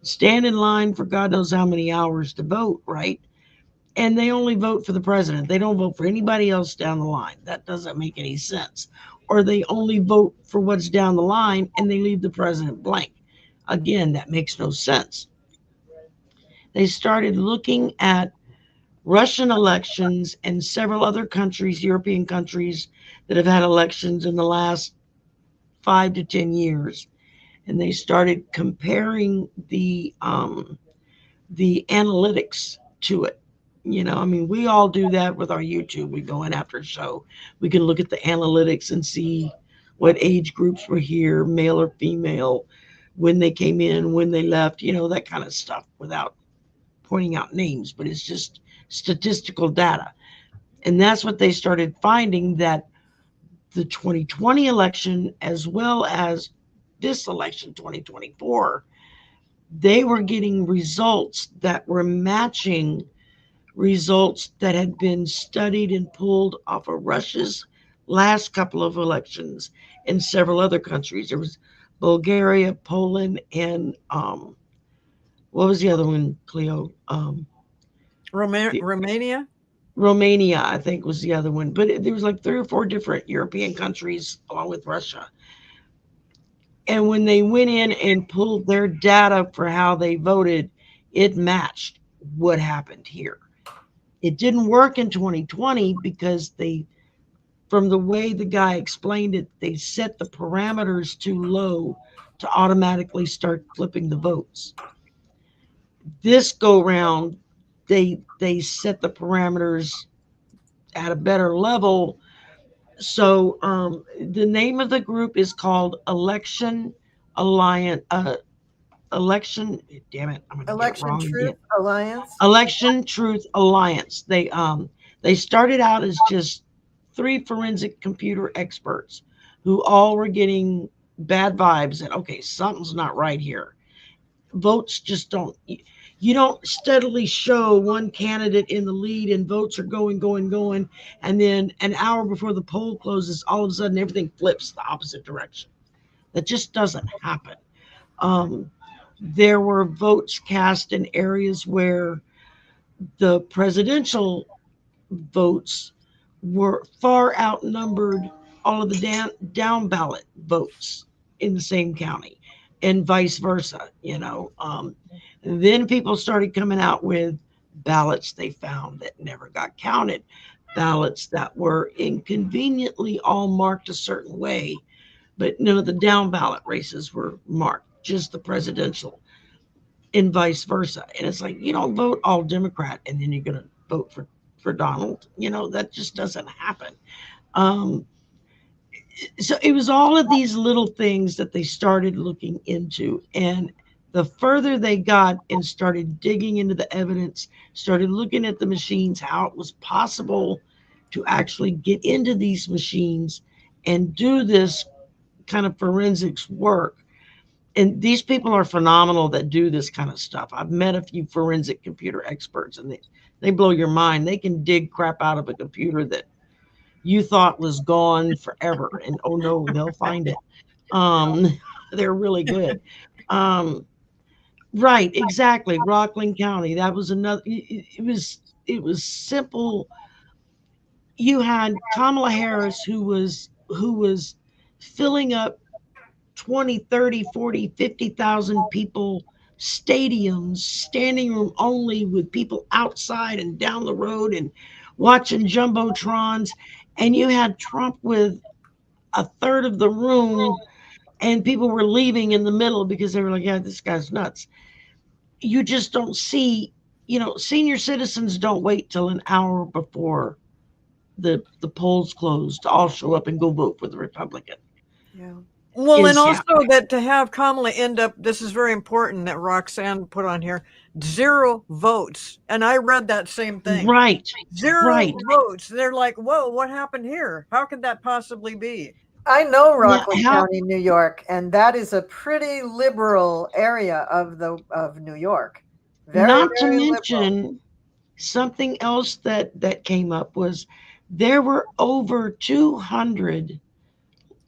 stand in line for God knows how many hours to vote, right? And they only vote for the president. They don't vote for anybody else down the line. That doesn't make any sense. Or they only vote for what's down the line and they leave the president blank. Again, that makes no sense. They started looking at Russian elections and several other countries, European countries, that have had elections in the last 5 to 10 years. And they started comparing the analytics to it. I mean, we all do that with our YouTube. We go in after a show. We can look at the analytics and see what age groups were here, male or female, when they came in, when they left, that kind of stuff, without pointing out names, but it's just statistical data. And that's what they started finding, that the 2020 election, as well as this election, 2024, they were getting results that were matching results that had been studied and pulled off of Russia's last couple of elections and several other countries. There was Bulgaria, Poland, and what was the other one, Cleo? Romania? Romania, I think, was the other one. But there was like 3 or 4 different European countries along with Russia. And when they went in and pulled their data for how they voted, it matched what happened here. It didn't work in 2020 because from the way the guy explained it, they set the parameters too low to automatically start flipping the votes. This go round, they set the parameters at a better level. So the name of the group is called Election Alliance. Election, damn it, I'm gonna get it Election wrong Truth again. Alliance. Election Truth Alliance. They started out as just 3 forensic computer experts who all were getting bad vibes that, okay, something's not right here. Votes just don't, you don't steadily show one candidate in the lead and votes are going, and then an hour before the poll closes, all of a sudden everything flips the opposite direction. That just doesn't happen. There were votes cast in areas where the presidential votes were far outnumbered all of the down ballot votes in the same county, and vice versa. Then people started coming out with ballots they found that never got counted, ballots that were inconveniently all marked a certain way, but none of the down ballot races were marked, just the presidential, and vice versa. And it's like, you don't vote all Democrat and then you're going to vote for Donald. That just doesn't happen. So it was all of these little things that they started looking into. And the further they got and started digging into the evidence, started looking at the machines, how it was possible to actually get into these machines and do this kind of forensics work. And these people are phenomenal that do this kind of stuff. I've met a few forensic computer experts, and they blow your mind. They can dig crap out of a computer that you thought was gone forever, and oh no, they'll find it. They're really good. Right, exactly. Rockland County. That was another. It was simple. You had Kamala Harris, who was filling up 20, 30, 40, 50,000 people stadiums, standing room only, with people outside and down the road and watching jumbotrons. And you had Trump with a third of the room, and people were leaving in the middle because they were like, yeah, this guy's nuts. You just don't see, senior citizens don't wait till an hour before the polls close to all show up and go vote for the Republican. Yeah. Well, and Is also happening. that to have Kamala end up, this is very important that Roxanne put on here, 0 votes. And I read that same thing. Right. 0 Right. votes. They're like, whoa, what happened here? How could that possibly be? I know Yeah, Rockland County, New York, and that is a pretty liberal area of New York. Very, not to very liberal. mention something else that came up was there were over 200.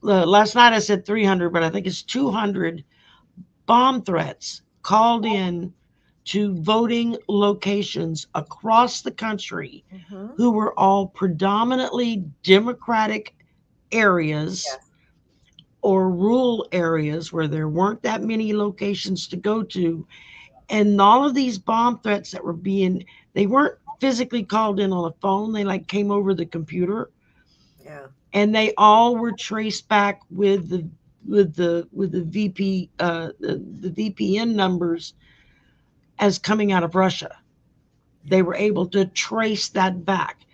Last night I said 300, but I think it's 200 bomb threats called in to voting locations across the country Mhm. who were all predominantly Democratic areas Yes. or rural areas where there weren't that many locations to go to. And all of these bomb threats that were they weren't physically called in on a phone. They like came over the computer, Yeah. and they all were traced back with the VPN numbers as coming out of Russia. They were able to trace that back.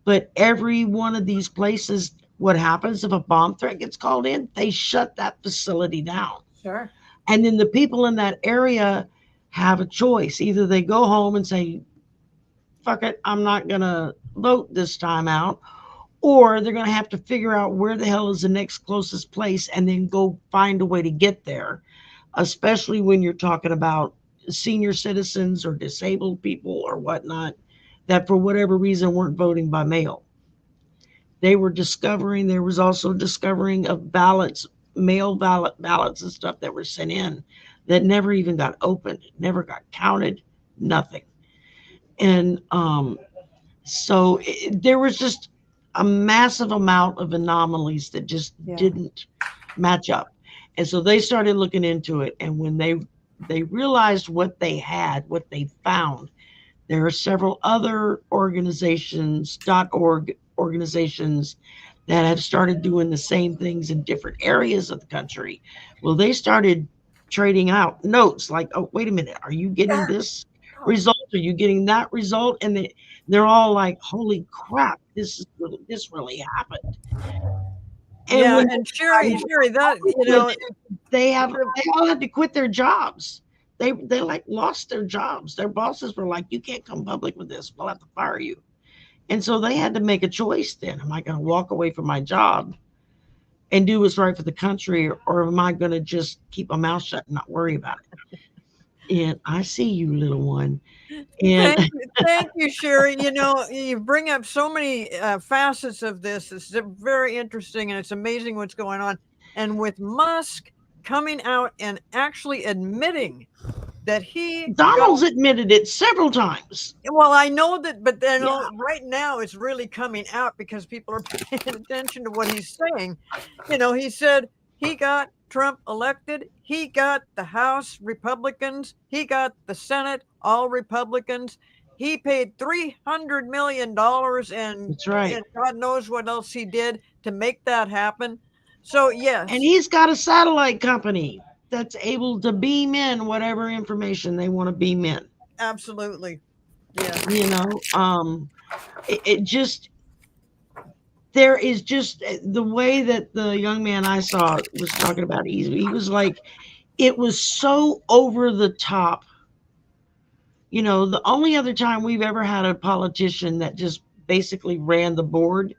But every one of these places, what happens if a bomb threat gets called in? They shut that facility down. Sure. And then the people in that area have a choice. Either they go home and say, fuck it, I'm not going to vote this time out, or they're going to have to figure out where the hell is the next closest place and then go find a way to get there, especially when you're talking about senior citizens or disabled people or whatnot that for whatever reason weren't voting by mail. There was also discovering of ballots, mail ballots and stuff that were sent in that never even got opened, never got counted, nothing. And so there was just a massive amount of anomalies that just didn't match up. And so they started looking into it. And when they realized what they had, what they found, there are several other organizations, .org organizations that have started doing the same things in different areas of the country. Well, they started trading out notes like, oh, wait a minute, are you getting this result? Are you getting that result? And they're all like, holy crap, this really happened. And Yeah, when and Sherry, that they all had to quit their jobs. They like lost their jobs. Their bosses were like, you can't come public with this. We'll have to fire you. And so they had to make a choice then. Am I going to walk away from my job and do what's right for the country, or am I going to just keep my mouth shut and not worry about it? And I see you, little one. And thank you, Sherry. You bring up so many facets of this. It's very interesting, and it's amazing what's going on. And with Musk coming out and actually admitting that Donald's admitted it several times. Well, I know that, but then right now it's really coming out because people are paying attention to what he's saying. He said he got Trump elected. He got the House Republicans. He got the Senate, all Republicans. He paid $300 million, and that's right. And God knows what else he did to make that happen. So, yes. And he's got a satellite company that's able to beam in whatever information they want to beam in. Absolutely. Yeah. There is just the way that the young man I saw was talking about. He was like, it was so over the top. The only other time we've ever had a politician that just basically ran the board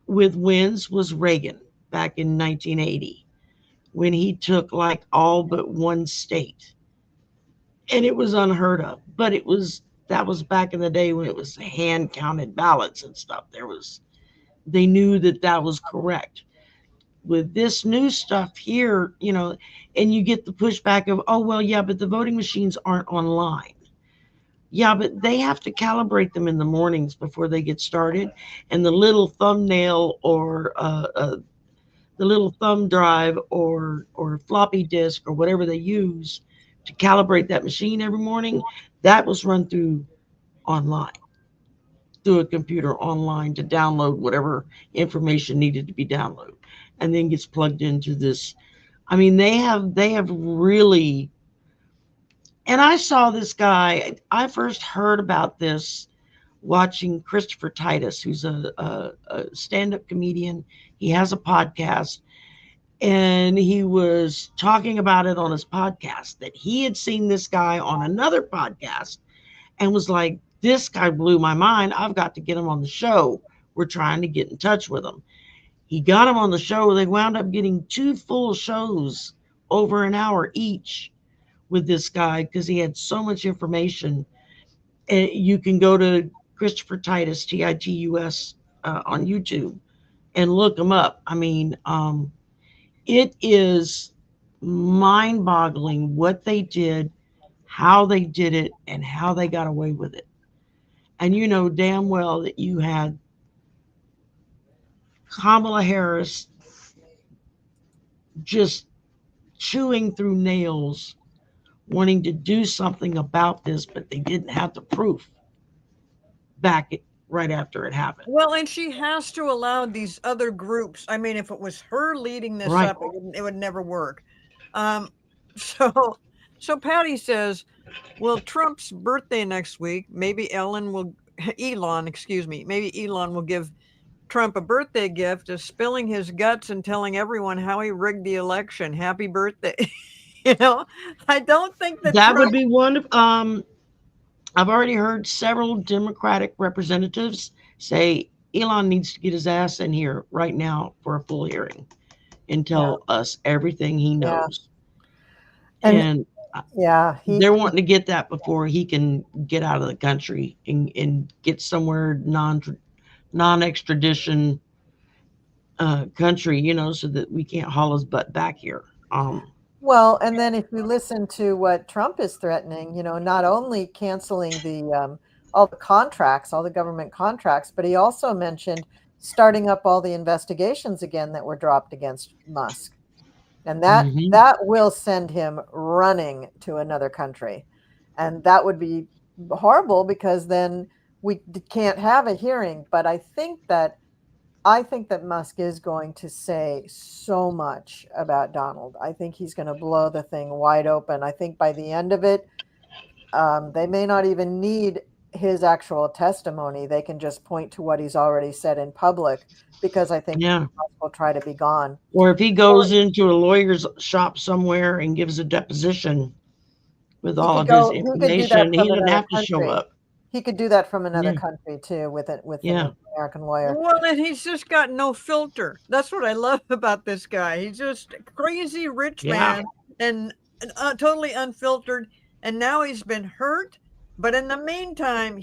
with wins was Reagan back in 1980, when he took like all but one state. And it was unheard of, but that was back in the day when it was hand counted ballots and stuff. They knew that was correct. With this new stuff here, and you get the pushback of, oh, well, yeah, but the voting machines aren't online. Yeah, but they have to calibrate them in the mornings before they get started. And the little thumbnail or the little thumb drive or floppy disk or whatever they use to calibrate that machine every morning, that was run through a computer online to download whatever information needed to be downloaded, and then gets plugged into this. I mean, they have really And I saw this guy. I first heard about this watching Christopher Titus, who's a stand-up comedian. He has a podcast, and he was talking about it on his podcast that he had seen this guy on another podcast and was like, this guy blew my mind. I've got to get him on the show. We're trying to get in touch with him. He got him on the show. They wound up getting 2 full shows over an hour each with this guy because he had so much information. You can go to Christopher Titus, Titus, on YouTube and look him up. I mean, it is mind boggling what they did, how they did it, and how they got away with it. And you know damn well that you had Kamala Harris just chewing through nails, wanting to do something about this, but they didn't have the proof back right after it happened. Well, and she has to allow these other groups. I mean, if it was her leading this Right. up, it would never work. So Patty says, well, Trump's birthday next week, maybe Elon, excuse me, maybe Elon will give Trump a birthday gift of spilling his guts and telling everyone how he rigged the election. Happy birthday. You know, I don't think that That would Trump, be wonderful. I've already heard several Democratic representatives say Elon needs to get his ass in here right now for a full hearing and tell us everything he knows. And yeah, they're wanting to get that before he can get out of the country and get somewhere non-extradition country, you know, so that we can't haul his butt back here. Well, and then if you listen to what Trump is threatening, you know, not only canceling the all the contracts, all the government contracts, but he also mentioned starting up all the investigations again that were dropped against Musk. And that will send him running to another country. And that would be horrible because then we can't have a hearing. But I think that Musk is going to say so much about Donald. I think he's going to blow the thing wide open. I think by the end of it, they may not even need his actual testimony. They can just point to what he's already said in public, because I think Musk will try to be gone. Or if he goes into a lawyer's shop somewhere and gives a deposition with all of his information, he doesn't have to show up. He could do that from another country too, with an American lawyer. Well, and he's just got no filter. That's what I love about this guy. He's just a crazy rich man and totally unfiltered. And now he's been hurt. But in the meantime,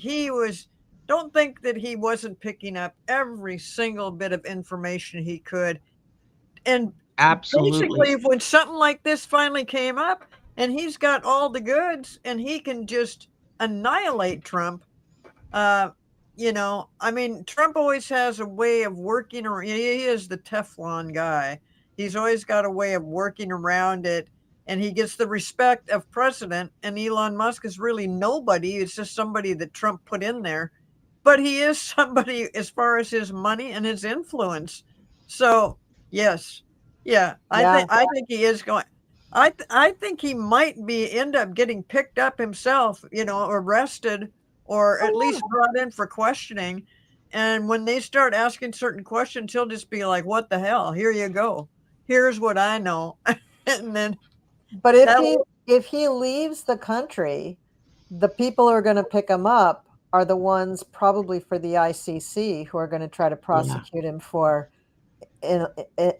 don't think that he wasn't picking up every single bit of information he could. And basically, when something like this finally came up and he's got all the goods and he can just annihilate Trump, you know, I mean, Trump always has a way of working around. He is the Teflon guy. He's always got a way of working around it, and he gets the respect of president. And Elon Musk is really nobody. It's just somebody that Trump put in there, but he is somebody as far as his money and his influence. So yes, I think he is going. I think he might end up getting picked up himself, you know, arrested or at least brought in for questioning. And when they start asking certain questions, he'll just be like, "What the hell? Here you go. Here's what I know." And then, but if he leaves the country, the people who are going to pick him up are the ones probably for the ICC who are going to try to prosecute him for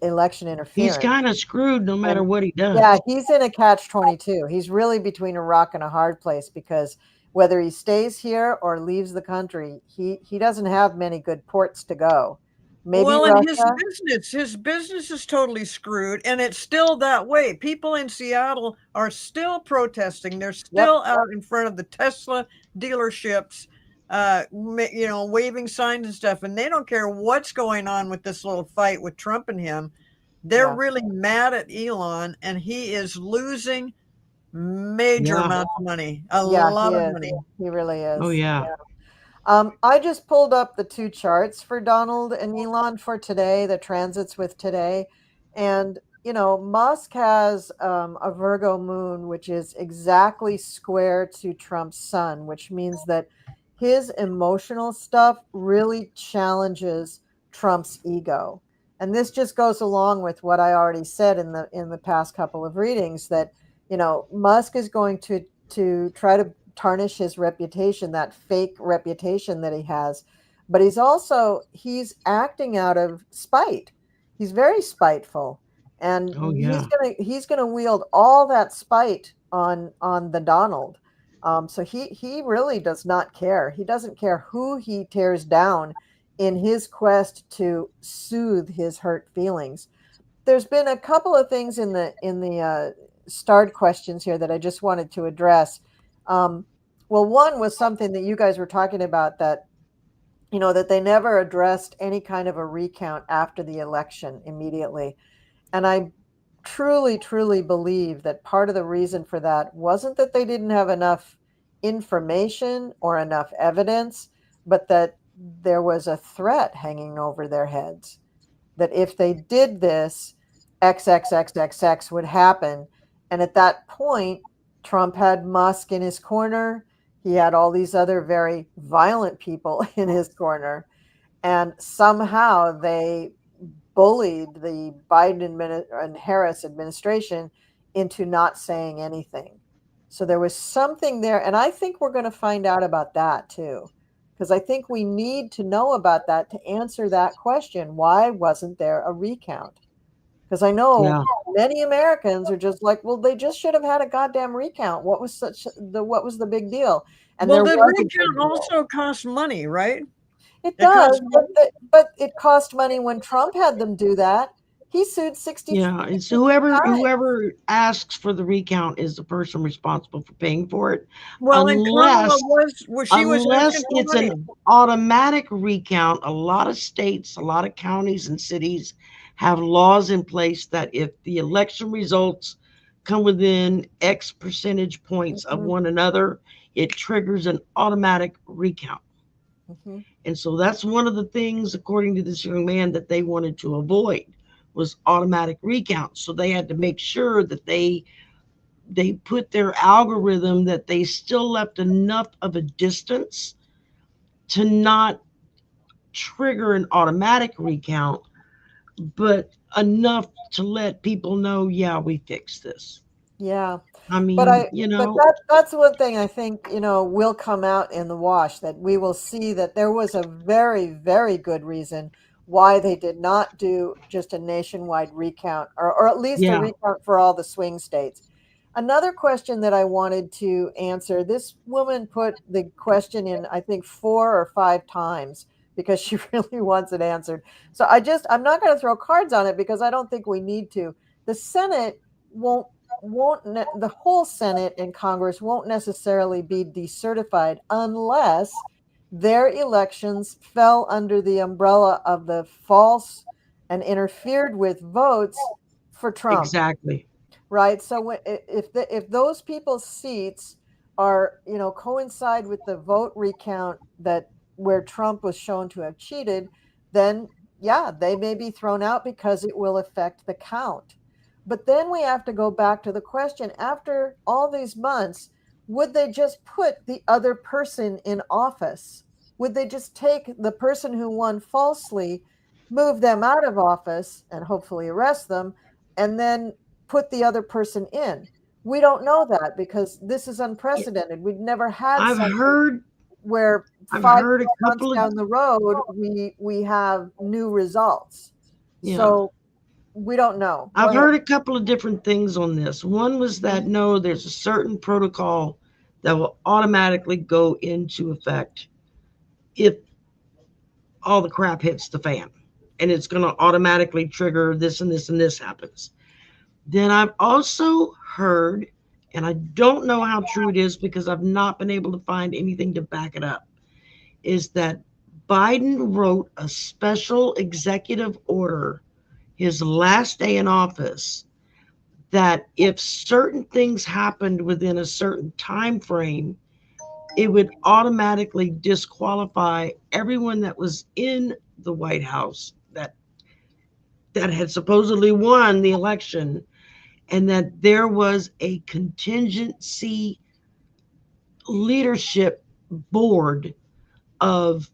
election interference. He's kind of screwed no matter what he does. Yeah, he's in a catch-22. He's really between a rock and a hard place, because whether he stays here or leaves the country, he doesn't have many good ports to go. Maybe and his business is totally screwed, and it's still that way. People in Seattle are still protesting. They're still out in front of the Tesla dealerships, you know, waving signs and stuff, and they don't care what's going on with this little fight with Trump and him. They're really mad at Elon, and he is losing major amounts of money, a lot of money. He really is. Oh yeah. I just pulled up the 2 charts for Donald and Elon for today, the transits with today, and Musk has a Virgo moon, which is exactly square to Trump's sun, which means that his emotional stuff really challenges Trump's ego. And this just goes along with what I already said in the past couple of readings, that Musk is going to try to tarnish his reputation, that fake reputation that he has, but he's acting out of spite. He's very spiteful, and Oh yeah. he's gonna wield all that spite on the Donald. So he really does not care. He doesn't care who he tears down in his quest to soothe his hurt feelings. There's been a couple of things in the starred questions here that I just wanted to address. Well, one was something that you guys were talking about, that that they never addressed any kind of a recount after the election immediately. And I truly, truly believe that part of the reason for that wasn't that they didn't have enough information or enough evidence, but that there was a threat hanging over their heads. That if they did this, XXXXX would happen. And at that point, Trump had Musk in his corner. He had all these other very violent people in his corner. And somehow they bullied the Biden and Harris administration into not saying anything. So there was something there. And I think we're going to find out about that too, because I think we need to know about that to answer that question. Why wasn't there a recount? Because I know Yeah. many Americans are just like, well, they just should have had a goddamn recount. What was the big deal? And Well, there the was a big recount deal. also costs money, right? It It does, costs money. but it cost money when Trump had them do that. He sued 60 Yeah, it's times. whoever asks for the recount is the person responsible for paying for it, Well, and Kamala unless she was asking for it's an money. automatic recount. A lot of states, a lot of counties and cities have laws in place that if the election results come within X percentage points of Mhm, one another, it triggers an automatic recount. mhm. And so that's one of the things, according to this young man, that they wanted to avoid was automatic recounts. So they had to make sure that they put their algorithm that they still left enough of a distance to not trigger an automatic recount, but enough to let people know, yeah, we fixed this. Yeah. I But mean, I but that's one thing I think, will come out in the wash, that we will see that there was a very, very good reason why they did not do just a nationwide recount, or at least a yeah, recount for all the swing states. Another question that I wanted to answer, this woman put the question in, I think, 4 or 5 times because she really wants it answered. So I'm not going to throw cards on it because I don't think we need to. The Senate the whole Senate and Congress won't necessarily be decertified unless their elections fell under the umbrella of the false and interfered with votes for Trump, exactly. right? So if those people's seats are, coincide with the vote recount that where Trump was shown to have cheated, then yeah, they may be thrown out because it will affect the count. But then we have to go back to the question, after all these months, would they just put the other person in office? Would they just take the person who won falsely, move them out of office and hopefully arrest them, and then put the other person in? We don't know that because this is unprecedented. We've never had I've something heard where I've five heard a months couple of down the road we have new results. yeah. So we don't know. Go I've ahead. heard a couple of different things on this. One was that no, there's a certain protocol that will automatically go into effect if all the crap hits the fan. And it's going to automatically trigger this and this and this happens. Then I've also heard, and I don't know how true it is because I've not been able to find anything to back it up, is that Biden wrote a special executive order his last day in office that if certain things happened within a certain time frame, it would automatically disqualify everyone that was in the White House that that had supposedly won the election, and that there was a contingency leadership board of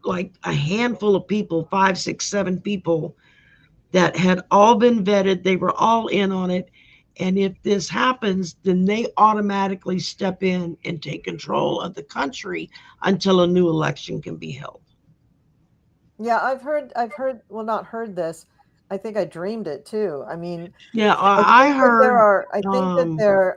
like a handful of people, 5, 6, 7 people that had all been vetted. They were all in on it. And if this happens, then they automatically step in and take control of the country until a new election can be held. Yeah, I've heard, well, not heard this. I think I dreamed it too. I mean, Yeah, I I think that there heard are,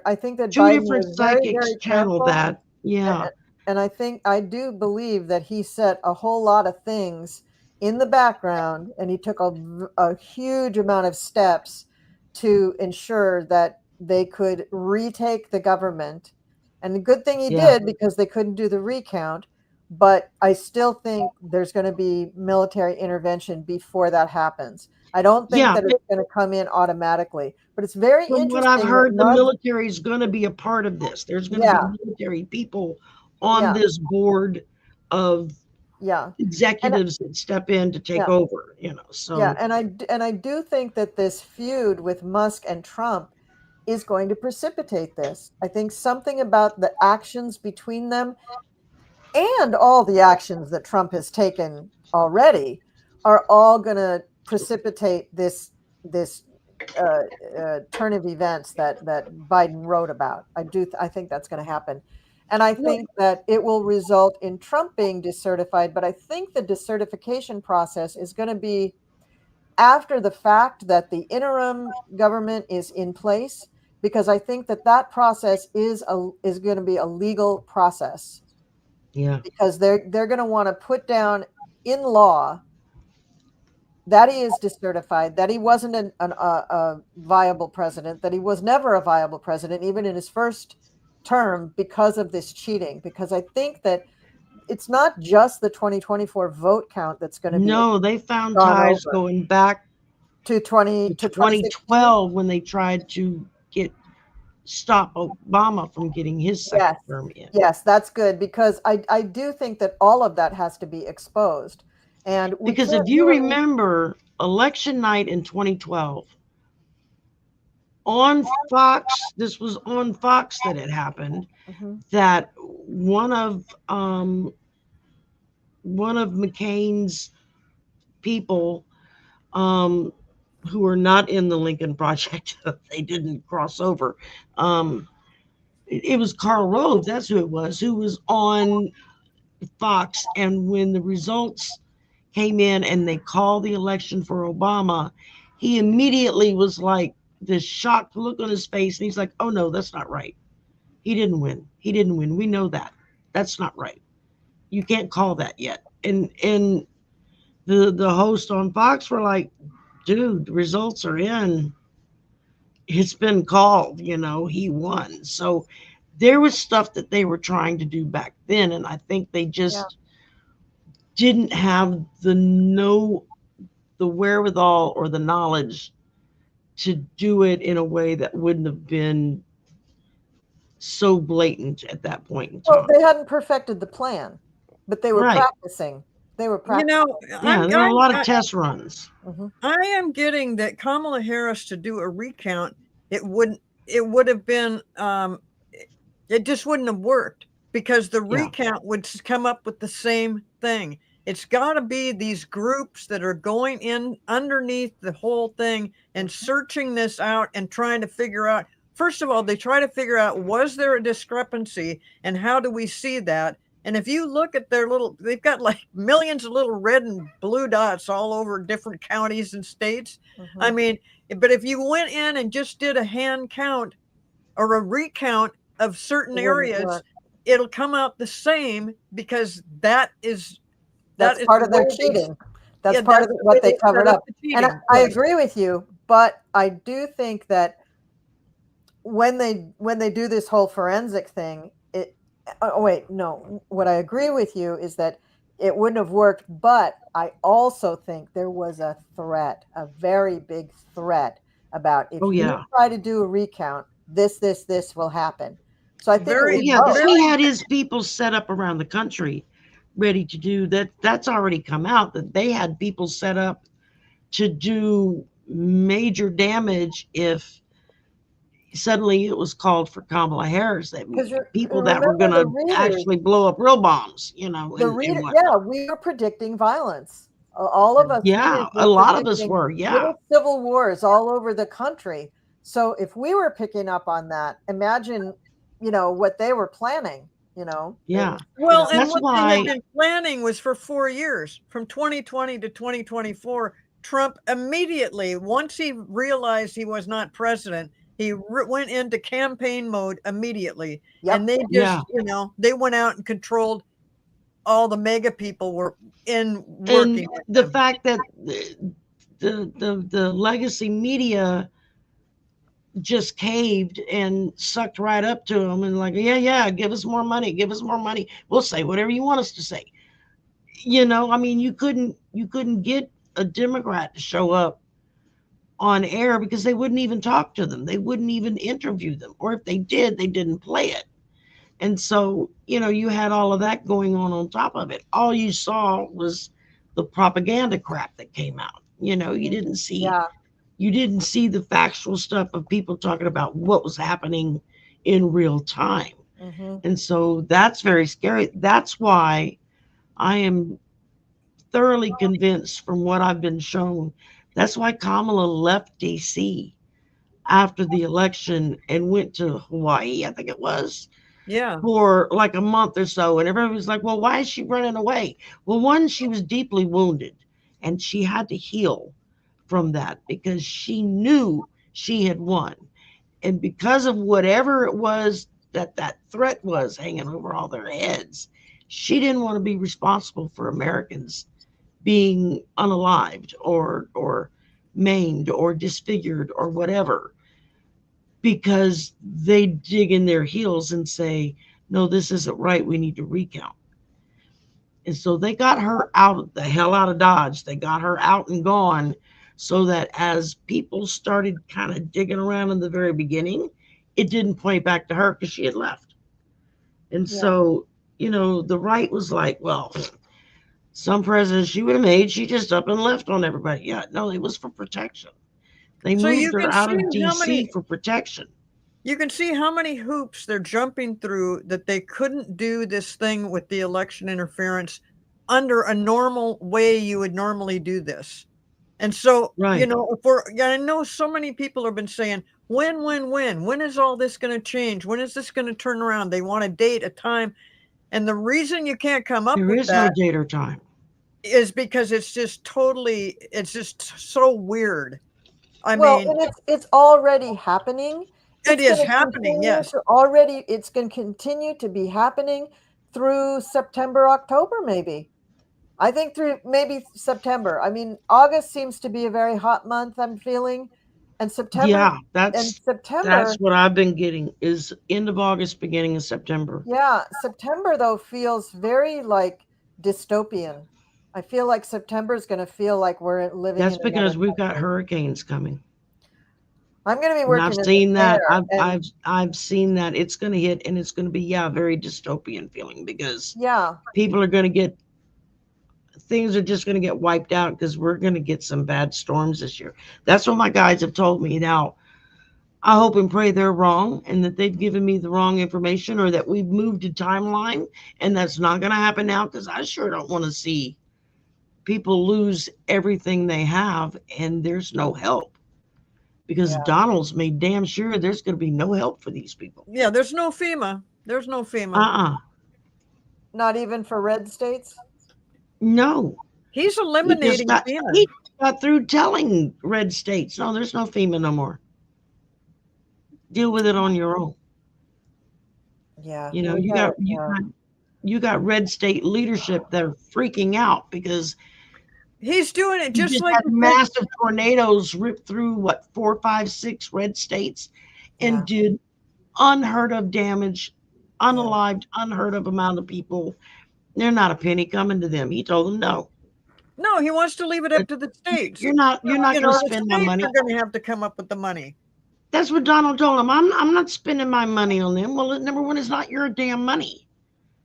I think that 2 Biden different was very, psychics very channel careful. that. Yeah. And I do believe that he set a whole lot of things in the background, and he took a huge amount of steps to ensure that they could retake the government. And the good thing he Yeah. did, because they couldn't do the recount. But I still think there's going to be military intervention before that happens. I don't think Yeah. that it's going to come in automatically. But it's very From what I've interesting that heard, the military is going to be a part of this. There's going to be yeah, military people on yeah, this board of yeah. And executives that step in to take yeah, over, yeah, so and I do think that this feud with Musk and Trump is going to precipitate this. I think something about the actions between them and all the actions that Trump has taken already are all going to precipitate this turn of events that Biden wrote about. I think that's going to happen. And I well, think that it will result in Trump being decertified, but I think the decertification process is going to be after the fact that the interim government is in place, because I think that process is going to be a legal process, yeah, because they're going to want to put down in law that he is decertified, that he wasn't a viable president, that he was never a viable president, even in his first term, because of this cheating. Because I think that it's not just the 2024 vote count that's going to be no, they found gone ties over going back to to 2016. 2012 when they tried to stop Obama from getting his second Yes, term in. yes, that's good, because I do think that all of that has to be exposed, and we Because if can't you do it. remember election night in 2012 on Fox, this was on Fox that it happened, Mhm. that one of McCain's people, um, who are not in the Lincoln Project, they didn't cross over. It was Karl Rove, that's who it was, who was on Fox. And when the results came in and they called the election for Obama, he immediately was like this shocked look on his face. And he's like, oh no, that's not right. He didn't win. He didn't win. We know that. That's not right. You can't call that yet. And the host on Fox were like, dude, the results are in. It's been called, he won. So there was stuff that they were trying to do back then, and I think they Yeah. just didn't have the wherewithal or the knowledge to do it in a way that wouldn't have been so blatant at that point in Well, time. they hadn't perfected the plan, but they were Right. practicing. They were You practicing. know, Yeah, there were a lot of test runs. Mhm. I am getting that Kamala Harris to do a recount, it would have been it just wouldn't have worked, because the Yeah. recount would come up with the same thing. It's got to be these groups that are going in underneath the whole thing and searching this out and trying to figure out. First of all, they try to figure out, was there a discrepancy, and how do we see that? And if you look at they've got like millions of little red and blue dots all over different counties and states. I Mhm. mean, but if you went in and just did a hand count or a recount of certain It wouldn't areas, work. it'll come out the same, because that is That's the part of their way cheating. yeah, That's part that's of the way what they they covered set up up. the And cheating. I Yeah. agree with you, but I do think that when they do this whole forensic thing, oh wait, no. What I agree with you is that it wouldn't have worked, but I also think there was a threat, a very big threat, about if Oh you yeah. try to do a recount, this will happen. So I think it Very, was Yeah, because both. he had his people set up around the country ready to do that. That's already come out that they had people set up to do major damage if suddenly it was called for Kamala Harris. That Because people that were remember going the to readers, actually blow up real bombs, and whatnot. yeah, we were predicting violence. All of us Yeah, readers a were lot of us predicting were. Yeah, little civil wars all over the country. So if we were picking up on that, imagine, what they were planning. It yeah. was, Well, and That's what they had why. been planning was for 4 years, from 2020 to 2024. Trump immediately, once he realized he was not president, he went into campaign mode immediately. Yep. And they Yeah, just, they went out and controlled all the mega people were in and working with the them. fact that the legacy media just caved and sucked right up to him and like, yeah, give us more money, give us more money. We'll say whatever you want us to say. I mean, you couldn't get a Democrat to show up on air because they wouldn't even talk to them. They wouldn't even interview them. Or if they did, they didn't play it. And so, you had all of that going on top of it. All you saw was the propaganda crap that came out. Yeah. You didn't see the factual stuff of people talking about what was happening in real time. Mm-hmm. And so that's very scary. That's why I am thoroughly convinced from what I've been shown. That's why Kamala left DC after the election and went to Hawaii, I think it was, Yeah. for like a month or so. And everybody was like, well, why is she running away? Well, one, she was deeply wounded and she had to heal from that because she knew she had won. And because of whatever it was that threat was hanging over all their heads, she didn't want to be responsible for Americans being unalived or maimed or disfigured or whatever, because they dig in their heels and say, no, this isn't right, we need to recount. And so they got her out, the hell out of Dodge. They got her out and gone, so that as people started kind of digging around in the very beginning, it didn't point back to her because she had left. And Yeah. so, the right was like, well, some presidents she would have made, she just up and left on everybody. Yeah, no, it was for protection. They So you moved her can out see of how many DC for protection. you can see how many hoops they're jumping through that they couldn't do this thing with the election interference under a normal way you would normally do this. And so, Right. I know so many people have been saying, when is all this going to change? When is this going to turn around? They want a date, a time. And the reason you can't come up There with is no that date or time. is because it's just so weird. I Well, mean, and it's already happening. it It's is going to happening, continue yes. to already. It's going to continue to be happening through September, October, maybe. I think through maybe September. I mean, August seems to be a very hot month, I'm feeling, and Yeah, September, that's what I've been getting is end of August, beginning of September. yeah, September though feels very like dystopian. I feel like September is going to feel like we're living That's in another because we've got country. hurricanes coming. I'm going to be And I've working in the seen that. fair, and I've seen that it's going to hit, and it's going to be, yeah, very dystopian feeling, because yeah, people are going to get things are just going to get wiped out because we're going to get some bad storms this year. That's what my guides have told me. Now, I hope and pray they're wrong and that they've given me the wrong information, or that we've moved a timeline and that's not going to happen now, because I sure don't want to see people lose everything they have and there's no help, because yeah. Donald's made damn sure there's going to be no help for these people. Yeah, there's no FEMA. There's no FEMA. Uh-uh. Not even for red states. No. He's He eliminating FEMA. he got through telling red states, no, there's no FEMA no more. Deal with it on your own. Yeah, You know, we you had, got you got red state leadership that are freaking out because He's doing it you just just like had massive tornadoes rip through what 4, 5, 6 red states and yeah, did unheard of damage, unalived, unheard of amount of people. They're not a penny coming to them. He told them no. No, he wants to leave it up to the states. You're not going to The spend my states money. are going to have to come up with the money. That's what Donald told him. I'm not spending my money on them. Well, number one, it's not your damn money.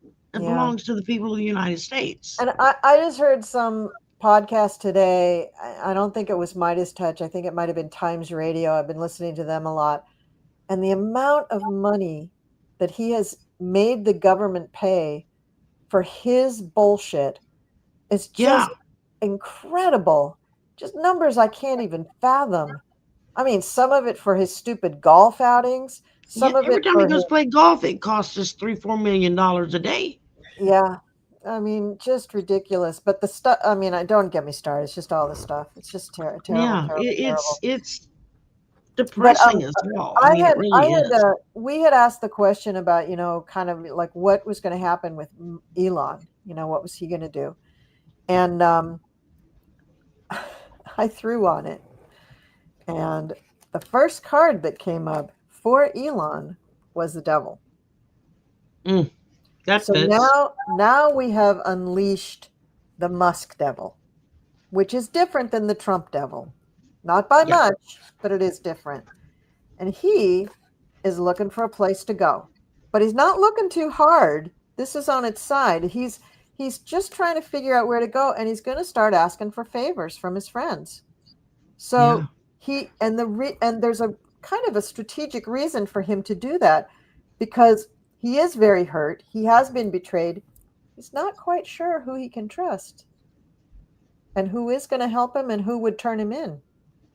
It yeah. belongs to the people of the United States. And I just heard some podcast today. I don't think it was Midas Touch. I think it might have been Times Radio. I've been listening to them a lot. And the amount of money that he has made the government pay for his bullshit is just incredible. Just numbers I can't even fathom. I mean, some of it for his stupid golf outings, some of Every it time for he goes play golf, it costs us $3-4 million a day. yeah. I mean, just ridiculous. But the stuff, I mean, don't get me started. It's just all the stuff. It's just terrible, terrible, terrible. It's But depressing as well. I mean, it really is. We had asked the question about, kind of like what was going to happen with Elon. What was he going to do? And I threw on it. And the first card that came up for Elon was the devil. So now we have unleashed the Musk devil, which is different than the Trump devil. Not by much, but it is different. And he is looking for a place to go. But he's not looking too hard. This is on its side. He's just trying to figure out where to go, and he's going to start asking for favors from his friends. So and there's a kind of a strategic reason for him to do that, because he is very hurt. He has been betrayed. He's not quite sure who he can trust and who is going to help him and who would turn him in.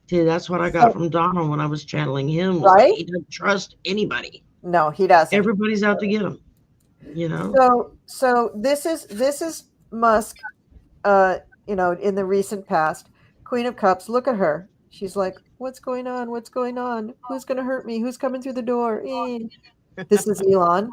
See, that's what I got from Donald when I was channeling him. Right? He doesn't trust anybody. No, he doesn't. Everybody's out to get him. So this is Musk, in the recent past. Queen of Cups, look at her. She's like, what's going on? What's going on? Who's going to hurt me? Who's coming through the door? This is Elon.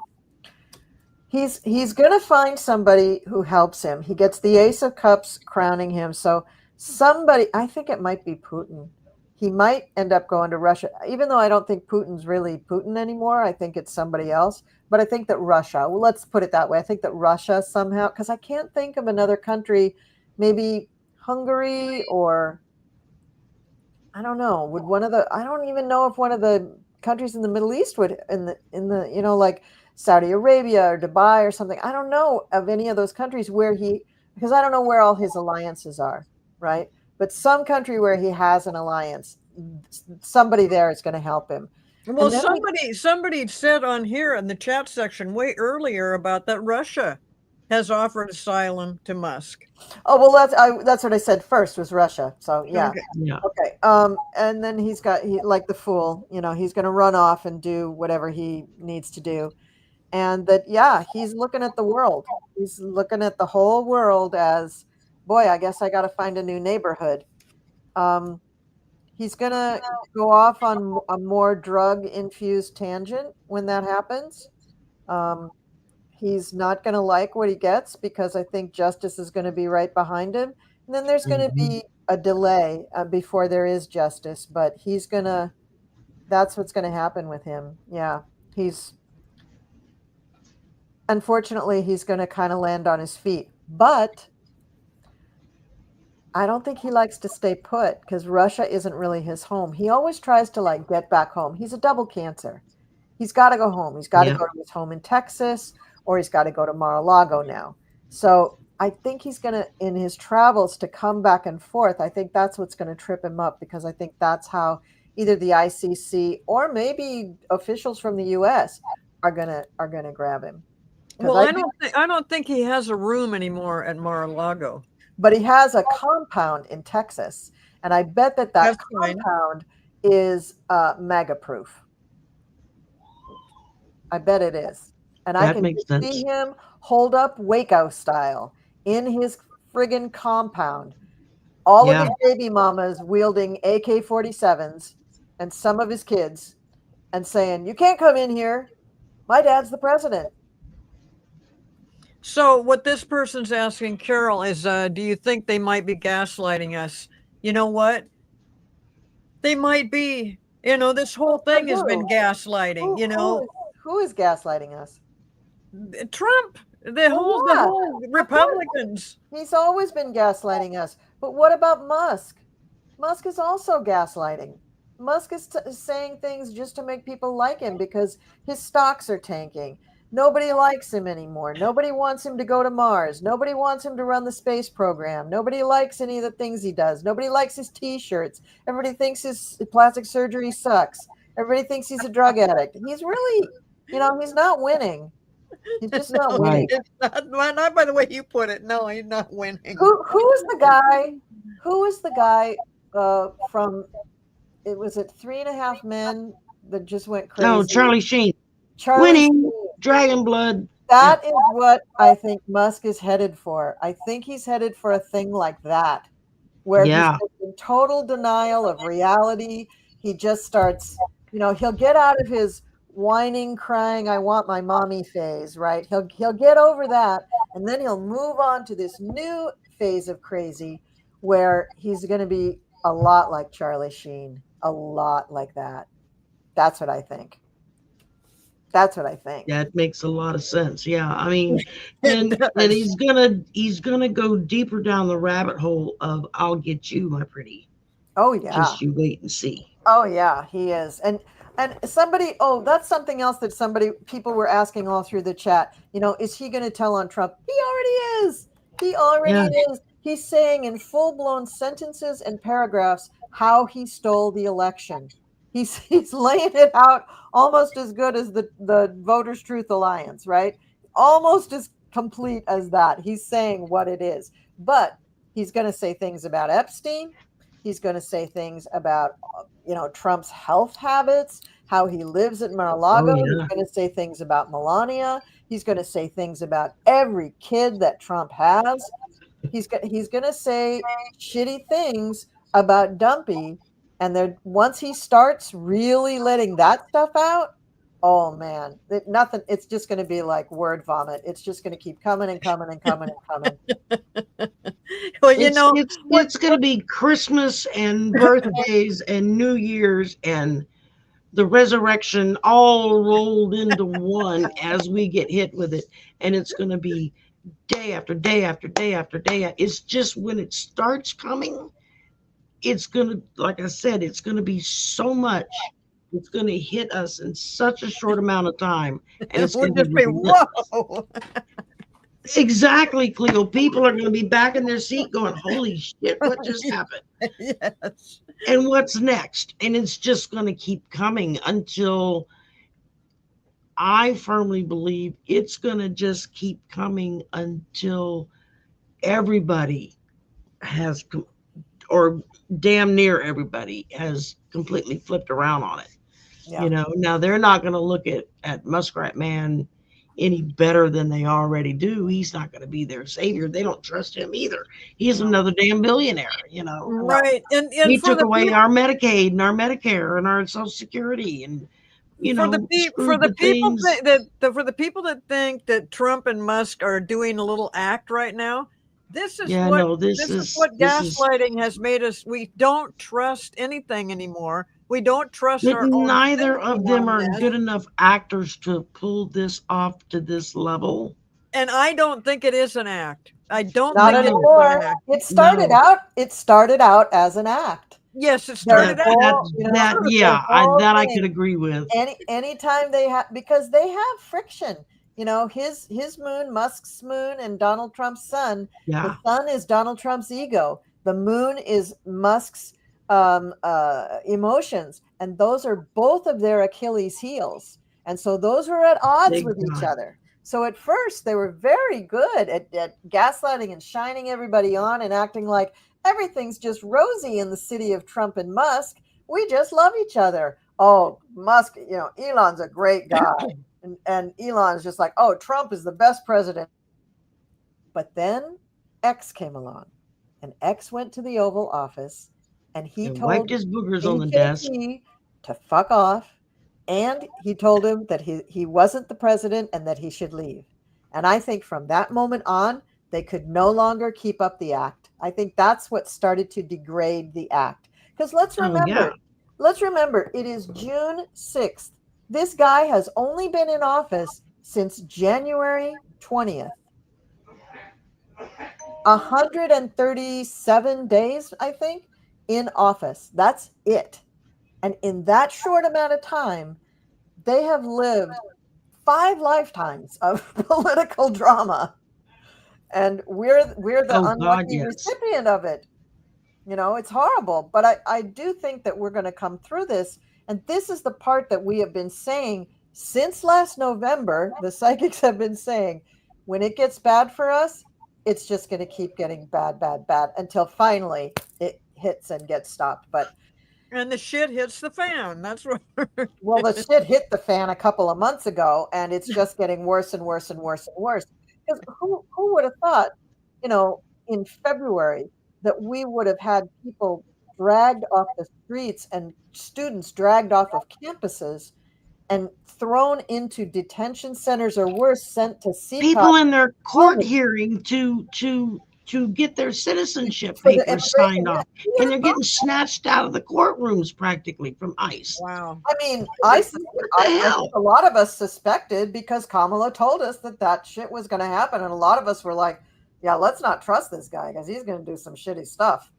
He's going to find somebody who helps him. He gets the Ace of Cups crowning him. So somebody, I think it might be Putin. He might end up going to Russia, even though I don't think Putin's really Putin anymore. I think it's somebody else. But I think that Russia, well, let's put it that way. I think that Russia somehow, because I can't think of another country, maybe Hungary, or I don't know, I don't even know if one of the countries in the Middle East would, in the like Saudi Arabia or Dubai or something. I don't know of any of those countries because I don't know where all his alliances are, right? But some country where he has an alliance, somebody there is going to help him. Well, somebody said on here in the chat section way earlier about that Russia has offered asylum to Musk. Oh, well, that's what I said first, was Russia. So yeah. Okay. And then he like the fool, he's going to run off and do whatever he needs to do. And that, he's looking at the world. He's looking at the whole world as, boy, I guess I got to find a new neighborhood. He's going to go off on a more drug-infused tangent when that happens. He's not going to like what he gets, because I think justice is going to be right behind him. And then there's going to be a delay before there is justice. But that's what's going to happen with him. Yeah. Unfortunately, he's going to kind of land on his feet. But I don't think he likes to stay put, because Russia isn't really his home. He always tries to get back home. He's a double Cancer. He's got to go home. He's got to go to his home in Texas, or he's got to go to Mar-a-Lago now. So I think he's going to, in his travels, to come back and forth, I think that's what's going to trip him up, because I think that's how either the ICC or maybe officials from the U.S. are going to grab him. Well, I don't think he has a room anymore at Mar-a-Lago. But he has a compound in Texas, and I bet that compound is MAGA-proof. I bet it is. And I can see him hold up Waco style in his friggin' compound. All of his baby mamas wielding AK-47s, and some of his kids, and saying, "You can't come in here. My dad's the president." So what this person's asking, Carol, is do you think they might be gaslighting us? You know what? They might be. This whole thing has been gaslighting. Who is gaslighting us? Trump. The whole Republicans. He's always been gaslighting us. But what about Musk? Musk is also gaslighting. Musk is saying things just to make people like him, because his stocks are tanking. Nobody likes him anymore. Nobody wants him to go to Mars. Nobody wants him to run the space program. Nobody likes any of the things he does. Nobody likes his t-shirts. Everybody thinks his plastic surgery sucks. Everybody thinks he's a drug addict. He's really, he's not winning. He's just not No, winning. Right. it's not by the way you put it. No, he's not winning. Who is the guy? Who is the guy from? It was it 3.5 Men that just went crazy. Oh, Charlie Sheen. Charlie Winning. Sheen. Dragon blood. That is what I think Musk is headed for. I think he's headed for a thing like that, where he's Yeah. in total denial of reality. He just starts, he'll get out of his whining, crying, I want my mommy phase, right? He'll get over that, and then he'll move on to this new phase of crazy where he's going to be a lot like Charlie Sheen, a lot like that. That's what I think. That's what I think. That makes a lot of sense. Yeah. I mean, It and does. he's gonna go deeper down the rabbit hole of I'll get you, my pretty. Oh yeah. Just you wait and see. Oh yeah, he is. And somebody, that's something else that people were asking all through the chat. Is he going to tell on Trump? He already is. He already is. He's saying in full-blown sentences and paragraphs how he stole the election. He's laying it out almost as good as the Voters Truth Alliance, right? Almost as complete as that. He's saying what it is. But he's going to say things about Epstein. He's going to say things about, Trump's health habits, how he lives at Mar-a-Lago. Oh, yeah. He's going to say things about Melania. He's going to say things about every kid that Trump has. He's going to say shitty things about Dumpy. And once he starts really letting that stuff out, oh man, it's just going to be like word vomit. It's just going to keep coming and coming and coming and coming. Well, it's going to be Christmas and birthdays and New Year's and the resurrection all rolled into one as we get hit with it. And it's going to be day after day after day after day. It's just when it starts coming, it's going to, like I said, it's going to be so much. It's going to hit us in such a short amount of time. And it's would going to just be be whoa. Exactly, Cleo. People are going to be back in their seat going, holy shit, what just happened? Yes. And what's next? And it's just going to keep coming until I firmly believe it's going to just keep coming until everybody has, or damn near everybody has completely flipped around on it. Yeah. Now they're not going to look at Muskrat Man any better than they already do. He's not going to be their savior. They don't trust him either. He's another damn billionaire, Right. And he for took the away our Medicaid and our Medicare and our Social Security and for the screwed the people things. for the people that think that Trump and Musk are doing a little act right now, this is what gaslighting has made us. We don't trust anything anymore. We don't trust But our own neither of thinking them on are this. good enough actors to pull this off to this level. And I don't think it is an act. I don't Not think anymore. it's an act. It started out as an act. Yes, it started out. That I could agree with. Anytime they have, because they have friction. His moon, Musk's moon, and Donald Trump's sun. Yeah. The sun is Donald Trump's ego. The moon is Musk's emotions, and those are both of their Achilles heels. And so those are at odds with each other. So at first they were very good at gaslighting and shining everybody on and acting like everything's just rosy in the city of Trump and Musk. We just love each other. Oh, Musk, Elon's a great guy. And Elon's just like, oh, Trump is the best president. But then X came along, and X went to the Oval Office, and he told wiped his boogers on the desk to fuck off. And he told him that he wasn't the president and that he should leave. And I think from that moment on, they could no longer keep up the act. I think that's what started to degrade the act. Because let's remember, it is June 6th. This guy has only been in office since January 20th. 137 days, I think, in office. That's it. And in that short amount of time, they have lived 5 lifetimes of political drama, and we're the Oh God, unlucky yes. recipient of it. You know, it's horrible, but I do think that we're going to come through this. And this is the part that we have been saying since last November. The psychics have been saying, when it gets bad for us, it's just going to keep getting bad, bad, bad until finally it hits and gets stopped. But And the shit hits the fan. That's what. well, the shit hit the fan a couple of months ago, and it's just getting worse and worse and worse and worse. Because who would have thought, you know, in February that we would have had people dragged off the streets and students dragged off of campuses and thrown into detention centers or worse, sent to People CCOT in their court hearing to get their citizenship for the papers immigration. signed off, Yeah. and they're getting snatched out of the courtrooms practically from ICE. Wow. I mean, What I the hell? think a lot of us suspected because Kamala told us that shit was going to happen. And a lot of us were like, yeah, let's not trust this guy because he's going to do some shitty stuff.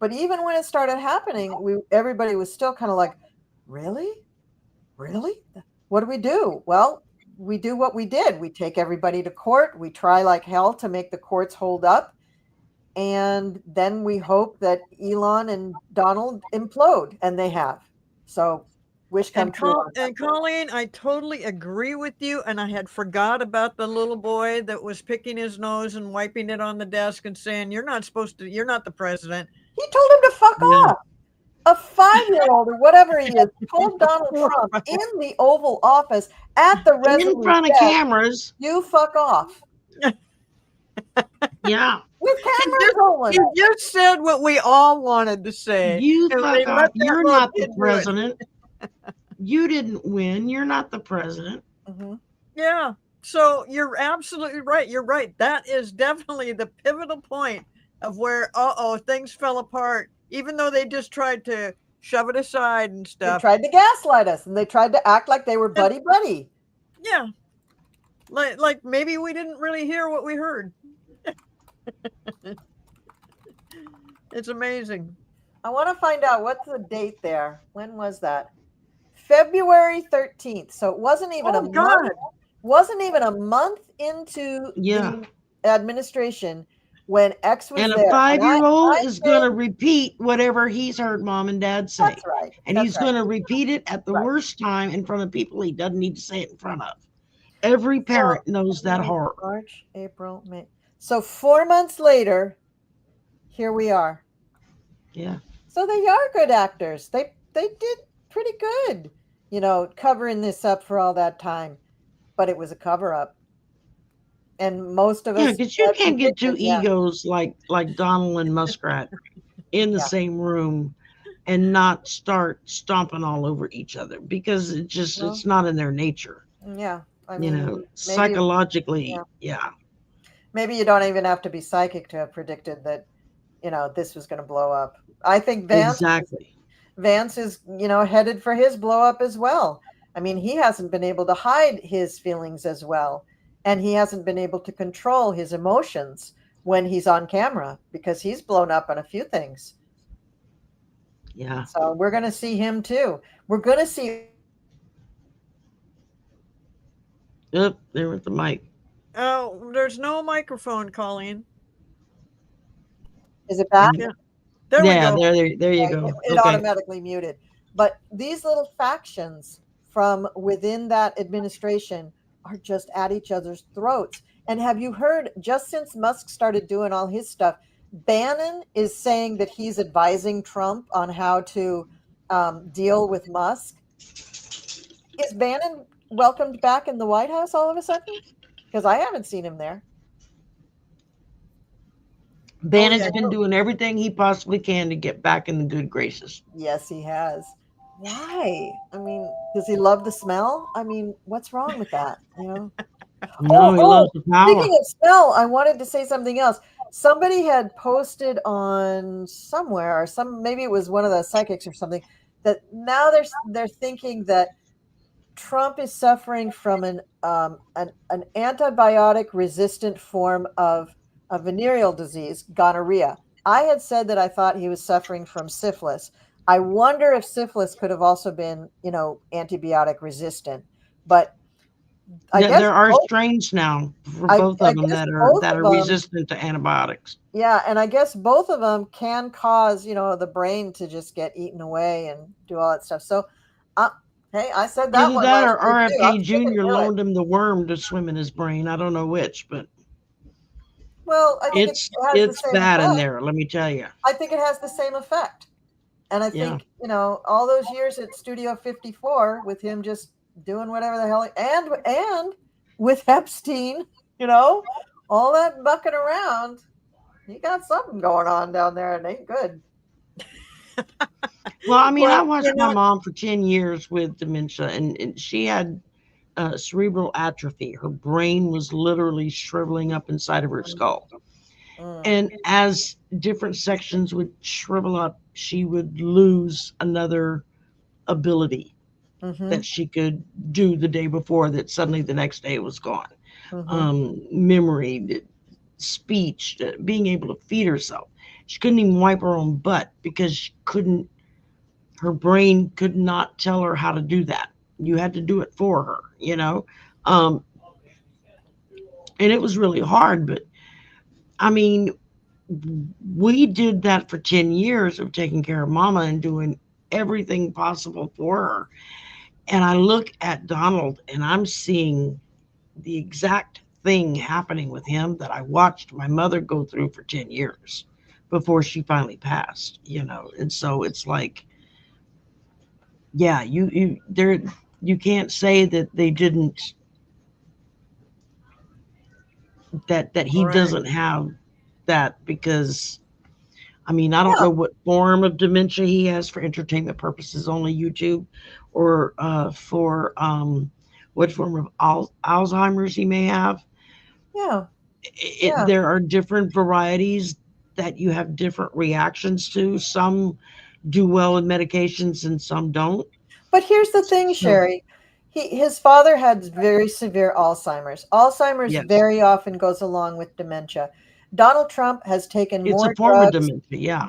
But even when it started happening, everybody was still kind of like, really? Really? What do we do? Well, we do what we did. We take everybody to court. We try like hell to make the courts hold up. And then we hope that Elon and Donald implode, and they have. So wish come true. And Colleen, I totally agree with you. And I had forgot about the little boy that was picking his nose and wiping it on the desk and saying, you're not the president. He told him to fuck off. A 5-year-old or whatever he is told Donald Trump in the Oval Office at the Resolute In front of desk, cameras. you fuck off. Yeah. With cameras rolling. You just said what we all wanted to say. You And fuck they off. let that You're little not the kid do it. president. You didn't win. You're not the president. Mm-hmm. Yeah. So you're absolutely right. You're right. That is definitely the pivotal point of where, things fell apart, even though they just tried to shove it aside and They stuff. tried to gaslight us, and they tried to act like they were buddy-buddy. Yeah. Like maybe we didn't really hear what we heard. It's amazing. I want to find out what's the date there. When was that? February 13th. So it wasn't even a month. Wasn't even a month into the administration when X was And there. a 5-year-old is say- going to repeat whatever he's heard mom and dad say. That's right. And he's going to repeat it at the worst time in front of people he doesn't need to say it in front of. Every parent knows that horror. March, April, May. So 4 months later, here we are. Yeah. So they are good actors. They did pretty good, covering this up for all that time. But it was a cover up. And most of us. Yeah, because you can't get two egos like Donald and Muskrat in the same room and not start stomping all over each other because it's not in their nature. Yeah. I mean, maybe, psychologically, Maybe you don't even have to be psychic to have predicted that, this was going to blow up. I think Vance is, headed for his blow up as well. I mean, he hasn't been able to hide his feelings as well. And he hasn't been able to control his emotions when he's on camera because he's blown up on a few things. Yeah. So we're going to see him too. We're going to see. Yep, there with the mic. Oh, there's no microphone, Colleen. Is it back? Yeah. There we go. There you go. It automatically muted. But these little factions from within that administration are just at each other's throats. And have you heard, just since Musk started doing all his stuff, Bannon is saying that he's advising Trump on how to deal with Musk. Is Bannon welcomed back in the White House all of a sudden? Because I haven't seen him there. Bannon's been doing everything he possibly can to get back in the good graces. Yes, he has. Why? I mean, does he love the smell? I mean, what's wrong with that? No, he loves the power. Speaking of smell, I wanted to say something else. Somebody had posted on somewhere, or maybe it was one of the psychics or something, that now they're thinking that Trump is suffering from an antibiotic resistant form of a venereal disease, gonorrhea. I had said that I thought he was suffering from syphilis. I wonder if syphilis could have also been, antibiotic resistant. But I guess There are both, strains now for I, both I of them guess that both are of them, resistant to antibiotics. yeah, and I guess both of them can cause, the brain to just get eaten away and do all that stuff. So, uh, hey, I said that Either one that last or year too. I'm RFK sticking Jr. to it. loaned him the worm to swim in his brain. I don't know which, but Well, I think it has the it's same bad in effect. there. Let me tell you. I think it has the same effect. And I Yeah. think, all those years at Studio 54 with him just doing whatever the hell, and with Epstein, all that bucking around, he got something going on down there and ain't good. Well, I mean, I Well, watched my mom for 10 years with dementia, and she had cerebral atrophy. Her brain was literally shriveling up inside of her skull. Mm, And as different sections would shrivel up, she would lose another ability mm-hmm, that she could do the day before that suddenly the next day it was gone. mm-hmm. Memory, speech, being able to feed herself. She couldn't even wipe her own butt because her brain could not tell her how to do that. You had to do it for her. Um, and it was really hard, but I mean, we did that for 10 years of taking care of mama and doing everything possible for her. And I look at Donald and I'm seeing the exact thing happening with him that I watched my mother go through for 10 years before she finally passed. And so it's like, yeah, you can't say that they didn't that he right. doesn't have that because I mean, I don't Yeah, know what form of dementia he has for entertainment purposes, only YouTube, or for what form of Alzheimer's he may have. yeah, yeah. There are different varieties that you have different reactions to. Some do well with medications and some don't. But here's the thing, So, Sherry. His father had very severe Alzheimer's. Alzheimer's yes, very often goes along with dementia. Donald Trump has taken it's a more form of drugs. dementia. Yeah,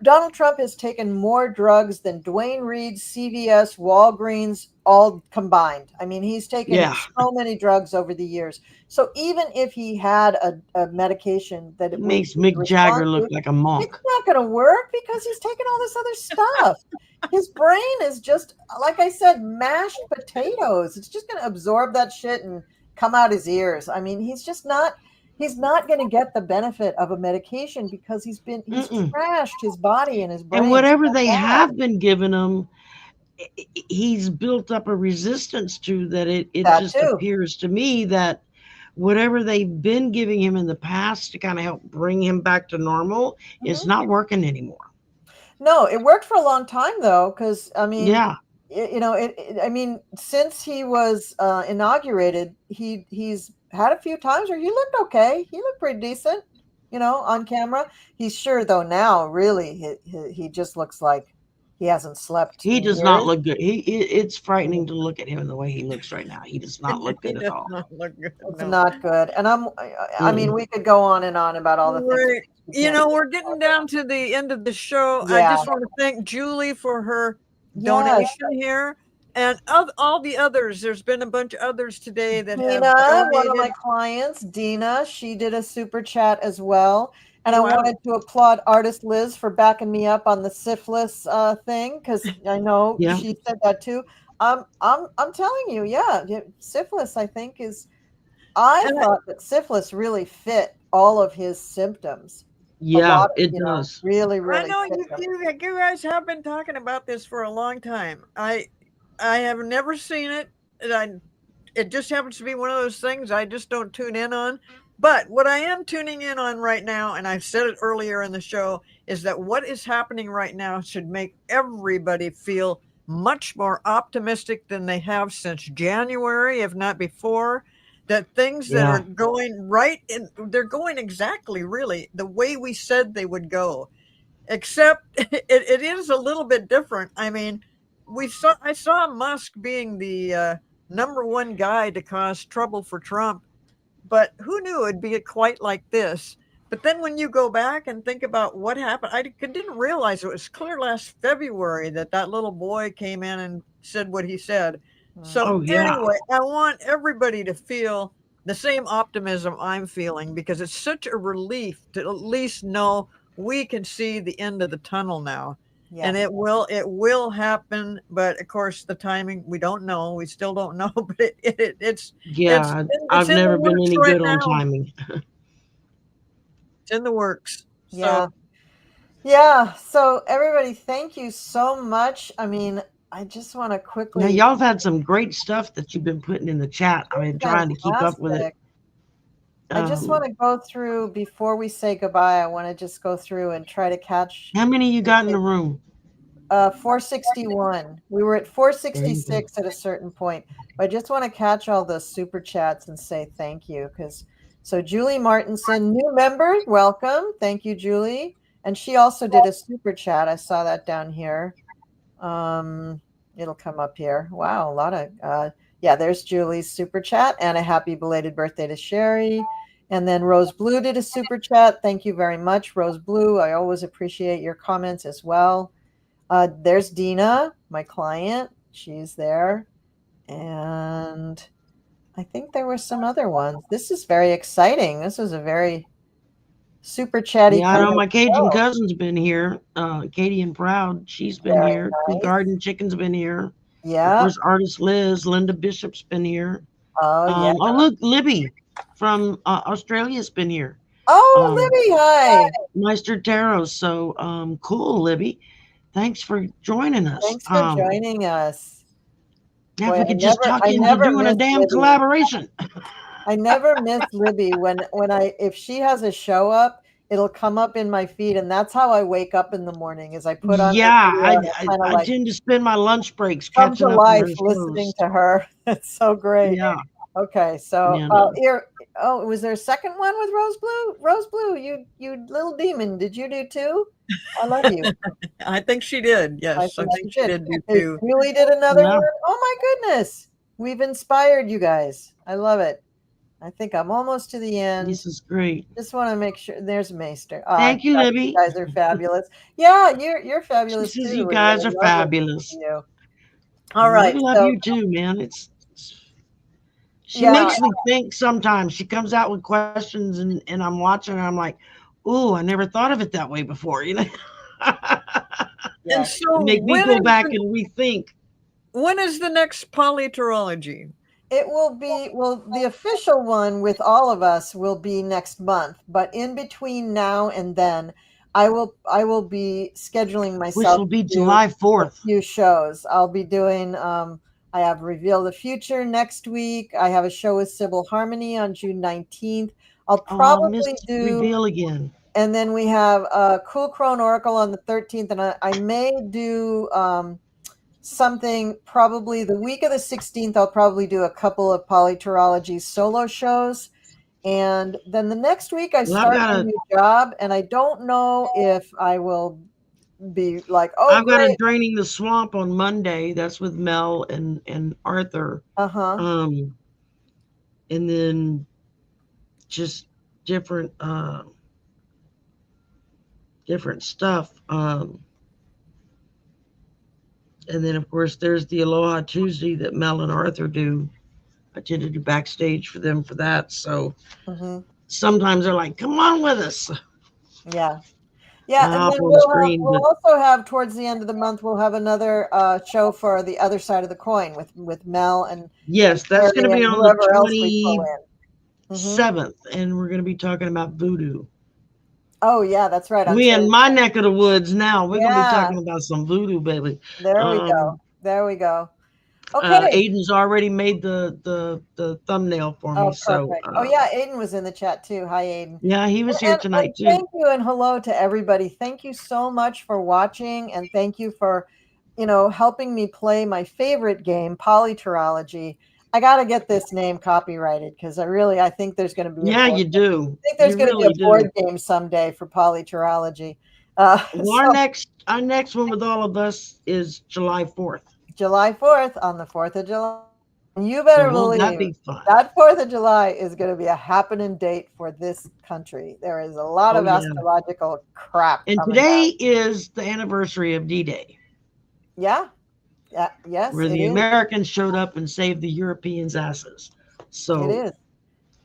Donald Trump has taken more drugs than Dwayne Reed, CVS, Walgreens, all combined. I mean, he's taken yeah. so many drugs over the years. So even if he had a medication that It it would makes he would Mick Jagger respond look to, like a monk. it's not going to work because he's taken all this other stuff. His brain is just, like I said, mashed potatoes. It's just going to absorb that shit and come out his ears. I mean, he's not going to get the benefit of a medication because he's Mm-mm. trashed his body and his And brain whatever so they bad. have been giving him, he's built up a resistance to that. It That just too. appears to me that whatever they've been giving him in the past to kind of help bring him back to normal is Mhm. not working anymore. No, it worked for a long time though, because I mean, Yeah, I mean, since he was inaugurated, he's had a few times where he looked okay. He looked pretty decent, on camera. He's sure though now, really, he just looks like he hasn't slept he in does not years. look good. It's frightening to look at him the way he looks right now. He does not look He good at does all. not look good. It's No. not good. And I mean, Mm-mm. we could go on and on about all the things Right. we can't We're say getting about, but down to the end of the show. I yeah, just want to thank Julie for her yes. donation here. And of all the others, there's been a bunch of others today that have Dina, one of donated. my clients, Dina, she did a super chat as well. And I Wow. wanted to applaud artist Liz for backing me up on the syphilis thing because I know Yeah, she said that too. I'm telling you, yeah, syphilis. I think I And thought that syphilis really fit all of his symptoms. A yeah, lot of, it does. really, I really know fit them. you guys have been talking about this for a long time. I have never seen it. And it just happens to be one of those things I just don't tune in on. But what I am tuning in on right now, and I've said it earlier in the show, is that what is happening right now should make everybody feel much more optimistic than they have since January, if not before. That things that are Yeah, going right in, they're going exactly really the way we said they would go, except it is a little bit different. I mean, I saw Musk being the number one guy to cause trouble for Trump, but who knew it'd be quite like this? But then when you go back and think about what happened, I didn't realize it was clear last February that that little boy came in and said what he said. So Oh, yeah. anyway, I want everybody to feel the same optimism I'm feeling, because it's such a relief to at least know we can see the end of the tunnel now. And Yes. it will happen, but of course the timing we don't know. We still don't know, but it's Yeah, it's I've in the never been works any right good on now. timing. It's in the works. Yeah. So Yeah. So everybody, thank you so much. I mean, I just want to Now, quickly, y'all have had some great stuff that you've been putting in the chat. I've been trying to keep up with it. fantastic. I just want to go through before we say goodbye. I want to just go through and try to catch How many you got in the room? 461. We were at There you 466 at a certain point. But I just want to catch all the super chats and say thank you. So Julie Martinson, new member, welcome. Thank you, Julie. And she also did a super chat. I saw that down here. It'll come up here. Wow, a lot of yeah, there's Julie's super chat, and a happy belated birthday to Sherry. And then Rose Blue did a super chat. Thank you very much, Rose Blue. I always appreciate your comments as well. There's Dina, my client. She's there. And I think there were some other ones. This is very exciting. This is a very super chatty Yeah, I kind know of my Cajun show. cousin's been here. Katie and Proud, she's been Very here. Cool nice. Garden Chicken's been here. Of Yeah. course, artist Liz, Linda Bishop's been here. Oh, yeah. Oh, look, Libby from Australia's been here. Oh, Libby, hi. Meister Tarot. So cool, Libby. Thanks for joining us. Thanks for joining us. Now, Boy, if we could just talk you into doing a damn collaboration. I never miss Libby if she has a show up, it'll come up in my feed, and that's how I wake up in the morning. Is I put on Yeah, I tend to spend my lunch breaks come to catching up life on her listening shows. to her. It's so great. Yeah. Okay, so Yeah, no. here. Oh, was there a second one with Rose Blue? Rose Blue, you little demon, did you do two? I love you. I think she did. Yes, I think she did do two. Julie did another Yeah. one. Oh my goodness, we've inspired you guys. I love it. I think I'm almost to the end. This is great. Just want to make sure. There's Maester. Thank you, Libby. You guys are fabulous. Yeah, you're fabulous She says too. you guys are fabulous. You. All right. I love so, you too, man. She Yeah. makes me think sometimes. She comes out with questions and I'm watching and I'm like, ooh, I never thought of it that way before, you know? Yeah. And so Make me go back and rethink. When is the next PoliTarology? It will be, the official one with all of us will be next month, but in between now and then, I will be scheduling myself. Which will be July 4th. A few shows. I'll be doing. I have Reveal the Future next week. I have a show with Sybil Harmony on June 19th. I'll probably do Reveal again. And then we have Cool Crone Oracle on the 13th, and I may do something probably the week of the 16th. I'll probably do a couple of PoliTarology solo shows. And then the next week I start a new job, and I don't know if I will be like, oh, I've got a Draining the Swamp on Monday. That's with Mel and Arthur. And then just different stuff. And then, of course, there's the Aloha Tuesday that Mel and Arthur do. I tend to do backstage for them for that. So sometimes they're like, come on with us. Yeah. Yeah. And then we'll also have towards the end of the month, we'll have another show for the other side of the coin with Mel and. Yes, that's going to be on the 27th. And we're going to be talking about voodoo. Oh, yeah, that's right. We in my neck of the woods now. We're going to be talking about some voodoo, baby. There we go. There we go. Okay. Aiden's already made the thumbnail for me. So, oh, yeah, Aiden was in the chat too. Hi, Aiden. Yeah, he was here tonight too. Thank you and hello to everybody. Thank you so much for watching, and thank you for, helping me play my favorite game, PoliTarology. I got to get this name copyrighted because I think there's going to be. Yeah, you do. I think there's going to be a board game someday for PoliTarology. Our next one with all of us is July 4th. July 4th on the 4th of July. And you better believe that 4th of July is going to be a happening date for this country. There is a lot of astrological crap. And today is the anniversary of D-Day. Yeah. Yes, where it the is. Americans showed up and saved the Europeans' asses. So It is.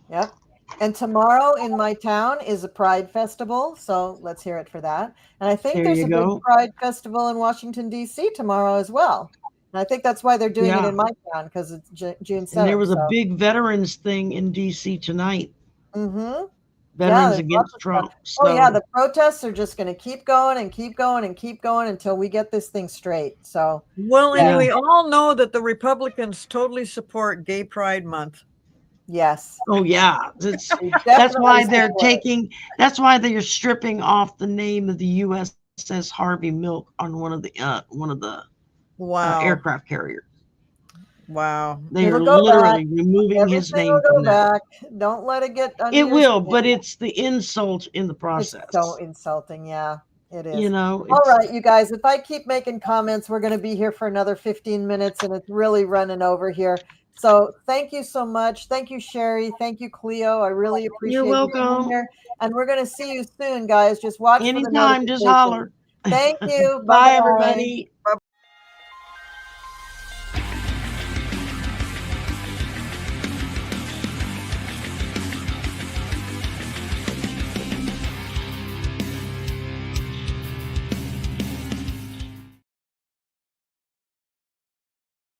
Yep. And tomorrow in my town is a Pride Festival, so let's hear it for that. And I think there there's you a big go. Pride Festival in Washington, D.C. tomorrow as well. And I think that's why they're doing it Yeah. in my town, because it's June And there 7th. was a So, big veterans thing in DC tonight. mm-hmm. Yeah, Veterans there's lots against of stuff. Trump. Oh, yeah, So the protests are just going to keep going and keep going and keep going until we get this thing straight. So, Well, and yeah. we all know that the Republicans totally support Gay Pride Month. yes, Oh yeah. we That's why definitely they're support it. taking that's why they're stripping off the name of the USS Harvey Milk on one of the Wow. aircraft carriers. Wow. They are It'll go back. literally removing his Everything will name go from that. back. Don't let it get under It your will, skin. but it's the insult in the It's so process. insulting. Yeah, it You is. know, All it's right, you guys, if I keep making comments, we're going to be here for another 15 minutes and it's really running over here. So thank you so much. Thank you, Sherry. Thank you, Cleo. I really you're appreciate you being welcome. here. And we're going to see you soon, guys. Just watch for the Anytime, just notifications. holler. Thank you. Bye Bye-bye. everybody.